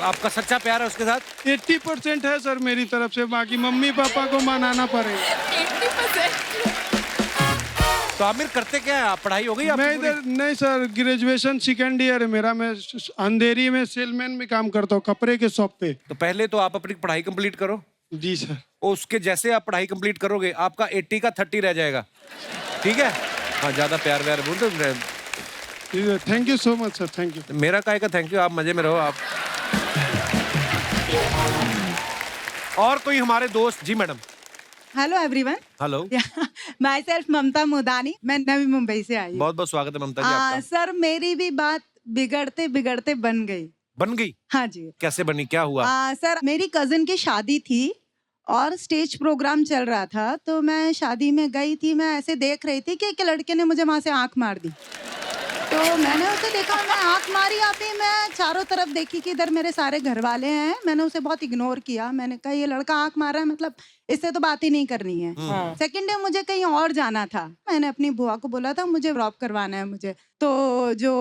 [SPEAKER 1] आपका सच्चा प्यार है उसके साथ?
[SPEAKER 21] 80% है सर मेरी तरफ से, बाकी मम्मी पापा को मनाना पड़ेगा।
[SPEAKER 18] 80%।
[SPEAKER 1] तो आमिर करते क्या है आप? पढ़ाई हो गई आपकी
[SPEAKER 21] मैं इधर नहीं सर, ग्रेजुएशन सेकेंड ईयर है मेरा। मैं अंधेरी में सेलमैन में काम करता हूँ, कपड़े के शॉप पे।
[SPEAKER 1] तो पहले तो आप अपनी पढ़ाई कंप्लीट करो।
[SPEAKER 21] जी सर।
[SPEAKER 1] उसके जैसे आप पढ़ाई कंप्लीट करोगे आपका 80 का 30 रह जाएगा, ठीक है? हाँ, ज्यादा प्यार व्यार बोल दो।
[SPEAKER 21] Thank you so much sir, thank you.
[SPEAKER 1] मेरा काहे का थैंक यू, आप मजे में रहो आप। और कोई हमारे दोस्त? जी madam.
[SPEAKER 6] Hello everyone.
[SPEAKER 1] Hello.
[SPEAKER 6] Myself Mamta Mudani, मैं नवी मुंबई से आई हूँ।
[SPEAKER 1] बहुत बहुत स्वागत है ममता जी आपका।
[SPEAKER 6] सर मेरी भी बात बिगड़ते बिगड़ते बन गई।
[SPEAKER 1] बन गई?
[SPEAKER 6] हाँ जी।
[SPEAKER 1] कैसे बनी, क्या हुआ?
[SPEAKER 6] सर मेरी कजिन की शादी थी और स्टेज प्रोग्राम चल रहा था, तो मैं शादी में गई थी। मैं ऐसे देख रही थी कि एक लड़के ने मुझे वहां से आंख मार दी। तो मैंने उसे देखा, मैं आंख मारी अभी, मैं चारों तरफ देखी कि इधर मेरे सारे घर वाले हैं। मैंने उसे बहुत इग्नोर किया। मैंने कहा ये लड़का आंख मार रहा है, मतलब इससे तो बात ही नहीं करनी है। सेकंड डे मुझे कहीं और जाना था। मैंने अपनी बुआ को बोला था मुझे ड्रॉप करवाना है मुझे। तो जो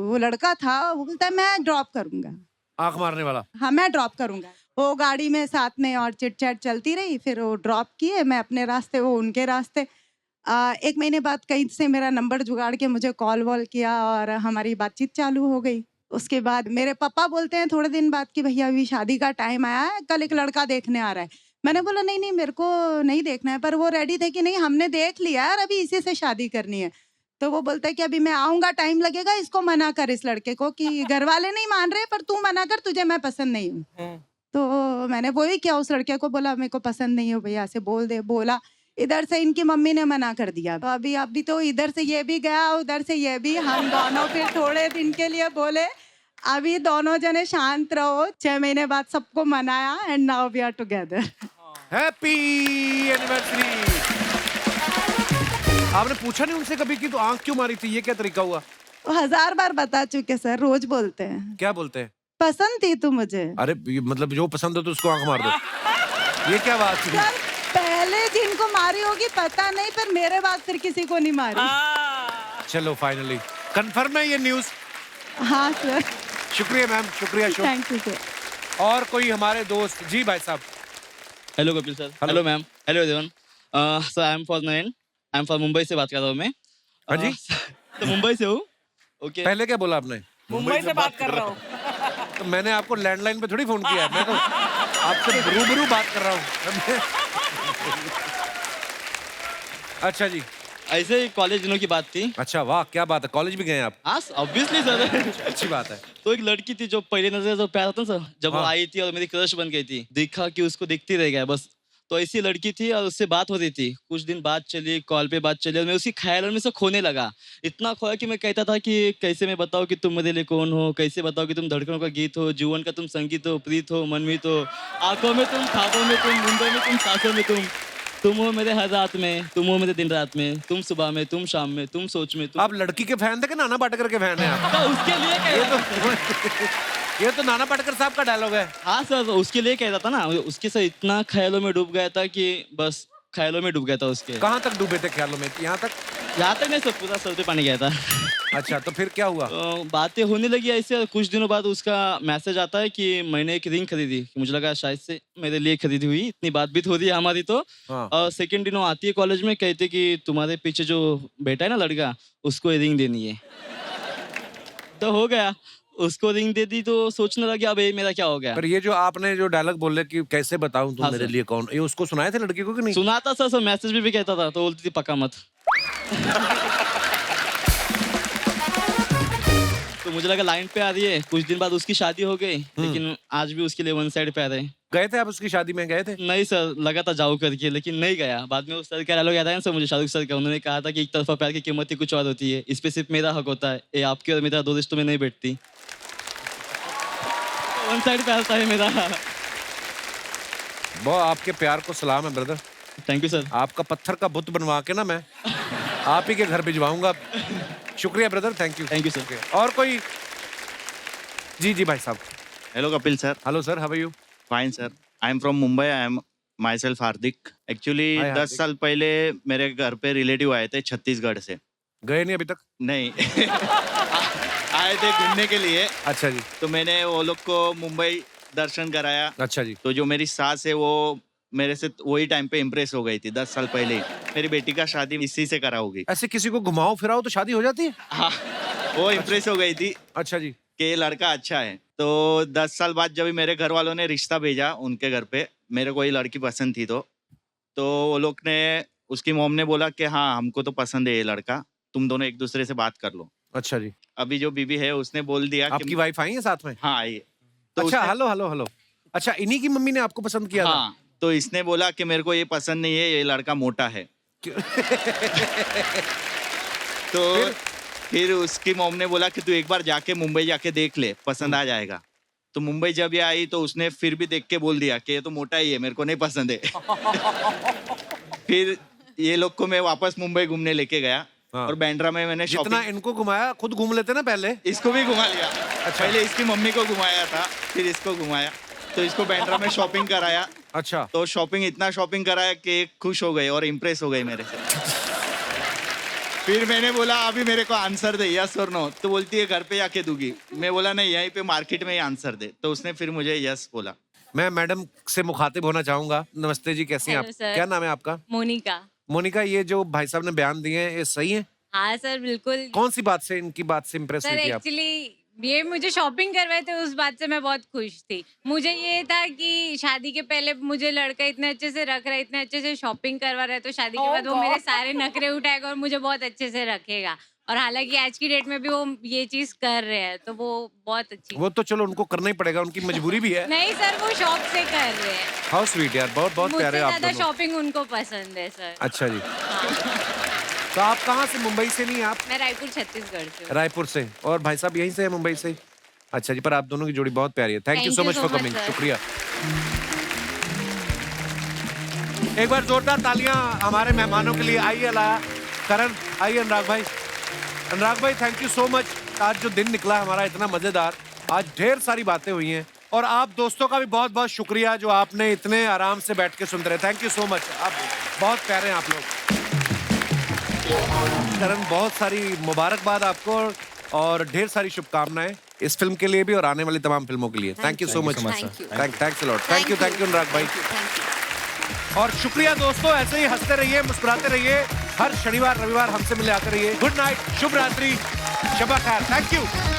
[SPEAKER 6] वो लड़का था वो बोलता है मैं ड्रॉप करूंगा।
[SPEAKER 1] आंख मारने वाला?
[SPEAKER 6] हाँ, मैं ड्रॉप करूंगा। वो गाड़ी में साथ में और चिट चैट चलती रही। फिर वो ड्रॉप किए, मैं अपने रास्ते, वो उनके रास्ते। 1 महीने बाद कहीं से मेरा नंबर जुगाड़ के मुझे कॉल वॉल किया और हमारी बातचीत चालू हो गई। उसके बाद मेरे पापा बोलते हैं थोड़े दिन बाद कि भैया अभी शादी का टाइम आया है, कल एक लड़का देखने आ रहा है। मैंने बोला नहीं नहीं मेरे को नहीं देखना है, पर वो रेडी थे कि नहीं हमने देख लिया और अभी इसी से शादी करनी है। तो वो बोलता है कि अभी मैं आऊंगा, टाइम लगेगा, इसको मना कर इस लड़के को कि घर वाले नहीं मान रहे पर तू मना कर, तुझे मैं पसंद नहीं हूँ। तो मैंने वही किया, उस लड़के को बोला मेरे को पसंद नहीं हो भैया से बोल दे। बोला, इधर से इनकी मम्मी ने मना कर दिया। तो अभी तो इधर से ये भी गया, उधर से ये भी। हम दोनों फिर थोड़े दिन के लिए बोले अभी दोनों जने शांत रहो। 6 महीने बाद सबको मनाया and now we are together.
[SPEAKER 1] Happy anniversary. आपने पूछा नहीं उनसे कभी कि तो आंख क्यों मारी थी, ये क्या तरीका हुआ?
[SPEAKER 6] वो 1000 बार बता चुके सर, रोज बोलते हैं।
[SPEAKER 1] क्या बोलते हैं?
[SPEAKER 6] पसंद थी तू मुझे।
[SPEAKER 1] अरे मतलब जो पसंद हो तो उसको आंख मार दो, ये क्या बात थी?
[SPEAKER 6] सर पहले जिनको मारी होगी पता नहीं, पर मेरे बाद फिर किसी को नहीं मारी।
[SPEAKER 1] चलो फाइनली कंफर्म है ये न्यूज?
[SPEAKER 6] हाँ सर।
[SPEAKER 1] शुक्रिया मैम, शुक्रिया।
[SPEAKER 6] Thank you sir.
[SPEAKER 1] और कोई हमारे दोस्त? जी भाई साहब।
[SPEAKER 22] Hello Kapil sir. Hello ma'am. Hello everyone. Sir I am from Mumbai से बात कर रहा हूँ मैं।
[SPEAKER 1] हाँ जी।
[SPEAKER 22] तो मुंबई से हूँ। ओके।
[SPEAKER 1] पहले क्या बोला आपने?
[SPEAKER 8] मुंबई से बात कर रहा हूँ।
[SPEAKER 1] तो मैंने आपको लैंडलाइन पे थोड़ी फोन किया है, मैं तो आपसे रूबरू बात कर रहा हूँ। अच्छा जी।
[SPEAKER 22] ऐसे ही कॉलेज दिनों की बात थी।
[SPEAKER 1] अच्छा वाह, क्या बात है, कॉलेज भी गए आप?
[SPEAKER 22] हाँ ऑब्वियसली सर।
[SPEAKER 1] अच्छी बात है।
[SPEAKER 22] तो एक लड़की थी जो पहले नजर जो प्यार होता ना सर, जब वो
[SPEAKER 1] हाँ।
[SPEAKER 22] आई थी और मेरी क्रश बन गई थी, देखा कि उसको देखती रह गया बस। तो ऐसी लड़की थी और उससे बात हो रही थी, कुछ दिन बात चली, कॉल पे बात चली और मैं उसी ख्यालों में से खोने लगा। इतना खोया कि मैं कहता था कि कैसे मैं बताऊं कि तुम मेरे लिए कौन हो, कैसे बताओ कि तुम धड़कनों का गीत हो, जीवन का तुम संगीत हो, प्रीत हो, मनमीत हो, आंखों में तुम, ख्वाबों में तुम, मुंडों में तुम, सांसों में तुम हो मेरे हर रात में, तुम हो मेरे दिन रात में, तुम सुबह में, तुम शाम में, तुम सोच में।
[SPEAKER 1] आप लड़की के फैन थे कि नाना पाटेकर के फैन हैं आप?
[SPEAKER 22] तो उसके लिए
[SPEAKER 1] ये तो नाना पाटेकर साहब का डायलॉग है।
[SPEAKER 22] हाँ सर, उसके लिए कह रहा था ना, उसके साथ इतना ख्यालों में डूब गया था कि बस ख्यालों में डूब गया था उसके।
[SPEAKER 1] कहाँ तक डूबे थे ख्यालों में? यहाँ तक
[SPEAKER 22] नहीं सर, पूरा सर पे पानी गया था।
[SPEAKER 1] अच्छा, तो फिर क्या हुआ?
[SPEAKER 22] तो बातें होने लगी ऐसे। कुछ दिनों बाद उसका मैसेज आता है कि मैंने एक रिंग खरीदी, मुझे लगा शायद से मेरे लिए खरीदी हुई, इतनी बातचीत हो रही है हमारी। तो और सेकंड दिनों आती है कॉलेज में, कहते कि तुम्हारे पीछे जो बैठा है ना लड़का, उसको रिंग देनी है। तो हो गया, उसको रिंग दे दी। तो सोचने लगे अब ये मेरा क्या हो गया।
[SPEAKER 1] पर ये जो आपने जो डायलॉग बोले कि कैसे बताऊं तुम
[SPEAKER 22] हाँ,
[SPEAKER 1] मेरे
[SPEAKER 22] सर।
[SPEAKER 1] लिए कौन, ये उसको सुनाए थे लड़की को कि नहीं?
[SPEAKER 22] सुनाता सर, मैसेज भी कहता था, तो बोलती थी पक्का मत। तो मुझे लगा लाइन पे आ रही है। कुछ दिन बाद उसकी शादी हो गई, लेकिन आज भी उसके लिए वन साइड पे आ रहे।
[SPEAKER 1] गए थे आप उसकी शादी में? गए थे?
[SPEAKER 22] नहीं सर, लगा था जाऊँ करके, लेकिन नहीं गया। बाद में उस सर का डायलॉग याद आया ना सर मुझे, शाहरुख सर का। उन्होंने कहा था कि एक तरफा प्यार की कीमत ही कुछ और होती है, इस पे सिर्फ मेरा हक होता है, ये आपके और मेरा दो रिश्तों में नहीं बैठती। वन साइड प्यार था है मेरा।
[SPEAKER 1] बहुत आपके प्यार को सलाम है ब्रदर।
[SPEAKER 22] Thank you sir.
[SPEAKER 1] आपका पत्थर का बुत बनवा के ना मैं आप ही के घर भिजवाऊंगा। शुक्रिया brother, thank you.
[SPEAKER 22] Thank you sir.
[SPEAKER 1] और कोई? जी जी भाई साहब।
[SPEAKER 23] Hello Kapil sir.
[SPEAKER 1] Hello sir, how are you?
[SPEAKER 23] Fine sir. I am from Mumbai. I am
[SPEAKER 3] myself Hardik. Actually
[SPEAKER 1] Hi,
[SPEAKER 3] 10
[SPEAKER 1] Hardik.
[SPEAKER 3] साल पहले मेरे घर पे रिलेटिव आए थे छत्तीसगढ़ से।
[SPEAKER 1] गए नहीं अभी तक?
[SPEAKER 3] नहीं आए थे घूमने के लिए।
[SPEAKER 1] अच्छा जी।
[SPEAKER 3] तो मैंने वो लोग को मुंबई दर्शन कराया।
[SPEAKER 1] अच्छा जी।
[SPEAKER 3] तो जो मेरी सास है वो मेरे से वही टाइम पे इम्प्रेस हो गई थी 10 साल पहले ही। मेरी बेटी का शादी इसी से करा होगी।
[SPEAKER 1] ऐसे किसी को घुमाओ फिराओ तो शादी हो जाती है?
[SPEAKER 3] हाँ, वो इम्प्रेस हो गई थी।
[SPEAKER 1] अच्छा जी।
[SPEAKER 3] कि ये लड़का अच्छा है। तो 10 साल बाद जब मेरे घर वालों ने रिश्ता भेजा उनके घर पे, मेरे को ये लड़की पसंद थी। तो वो लोग ने, उसकी मॉम ने बोला कि हाँ हमको तो पसंद है ये लड़का, तुम दोनों एक दूसरे से बात कर लो।
[SPEAKER 1] अच्छा जी।
[SPEAKER 3] अभी जो बीबी है उसने बोल दिया
[SPEAKER 1] आपकी वाइफ आई है साथ में?
[SPEAKER 3] हाँ आई है।
[SPEAKER 1] अच्छा
[SPEAKER 3] उसने-
[SPEAKER 1] हेलो हेलो हेलो। अच्छा इन्हीं की मम्मी ने आपको पसंद किया था?
[SPEAKER 3] हाँ, तो इसने बोला कि मेरे को ये पसंद नहीं है, ये लड़का मोटा है। तो फिर उसकी मॉम ने बोला कि तू एक बार जाके मुंबई जाके देख ले, पसंद आ जाएगा। तो मुंबई जब ये आई तो उसने फिर भी देख के बोल दिया कि ये तो मोटा ही है, मेरे को नहीं पसंद है। फिर ये लोग को मैं वापस मुंबई घूमने लेके गया। और बैंड्रा में मैंने
[SPEAKER 1] जितना
[SPEAKER 3] शॉपिंग,
[SPEAKER 1] इनको घुमाया खुद घूम लेते ना पहले।
[SPEAKER 3] इसको भी घुमा लिया। पहले इसकी मम्मी को घुमाया था, फिर इसको घुमाया। तो इसको बैंड्रा में शॉपिंग कराया।
[SPEAKER 1] अच्छा।
[SPEAKER 3] तो शॉपिंग, इतना शॉपिंग कराया कि खुश हो गई और इम्प्रेस हो गई मेरे से। फिर मैंने बोला अभी मेरे को आंसर दे, यस और नो। तो बोलती है घर पे जाके दूंगी। मैं बोला नहीं, यहीं पे मार्केट में ही आंसर दे। तो उसने फिर मुझे यस बोला।
[SPEAKER 1] मैं मैडम से मुखातिब होना चाहूंगा। नमस्ते जी, कैसी हैं आप?
[SPEAKER 13] Hello sir.
[SPEAKER 1] क्या नाम है आपका?
[SPEAKER 13] मोनिका।
[SPEAKER 1] मोनिका, ये जो भाई साहब ने बयान दिए हैं ये सही है?
[SPEAKER 13] हाँ सर बिल्कुल।
[SPEAKER 1] कौन सी बात से, इनकी बात से इम्प्रेस
[SPEAKER 13] सर
[SPEAKER 1] हुई थी आप?
[SPEAKER 13] एक्चुअली ये मुझे शॉपिंग करवाए थे, उस बात से मैं बहुत खुश थी। मुझे ये था कि शादी के पहले मुझे लड़का इतने अच्छे से रख रहा है, इतने अच्छे से शॉपिंग करवा रहा है, तो शादी के बाद वो मेरे सारे नखरे उठाएगा और मुझे बहुत अच्छे से रखेगा। और हालांकि आज की डेट में भी वो ये चीज कर रहे हैं, तो वो बहुत अच्छी।
[SPEAKER 1] वो तो चलो उनको करना ही पड़ेगा, उनकी मजबूरी भी है।
[SPEAKER 13] नहीं सर, वो शौक से कर रहे हैं।
[SPEAKER 1] हाउ स्वीट यार, बहुत बहुत
[SPEAKER 13] मुझसे
[SPEAKER 1] प्यारे आप
[SPEAKER 13] ज्यादा
[SPEAKER 1] दोनों।
[SPEAKER 13] शॉपिंग उनको पसंद है सर।
[SPEAKER 1] अच्छा जी। तो आप कहाँ से? मुंबई से नहीं आप?
[SPEAKER 13] मैं रायपुर छत्तीसगढ़ से हूँ।
[SPEAKER 1] रायपुर से। और भाई साहब यहीं से है, मुंबई से? अच्छा जी। पर आप दोनों की जोड़ी बहुत प्यारी है। Thank you so much for coming. शुक्रिया। एक बार जोरदार तालियां हमारे मेहमानों के लिए। आइए लाया करण, आइए अनुराग भाई। अनुराग भाई थैंक यू सो मच। आज जो दिन निकला हमारा इतना मजेदार, आज ढेर सारी बातें हुई हैं। और आप दोस्तों का भी बहुत बहुत शुक्रिया जो आपने इतने आराम से बैठ के सुनते रहे। Thank you so much. आप बहुत प्यारे हैं आप लोग। करण, बहुत सारी मुबारकबाद आपको और ढेर सारी शुभकामनाएं इस फिल्म के लिए भी और आने वाली तमाम फिल्मों के लिए। Thank you so much. Thanks a lot. Thank you Anurag भाई। और शुक्रिया दोस्तों, ऐसे ही हंसते रहिए, मुस्कुराते रहिए। हर शनिवार रविवार हमसे मिले आते रहिए। गुड नाइट, शुभ रात्रि, शब खैर। Thank you.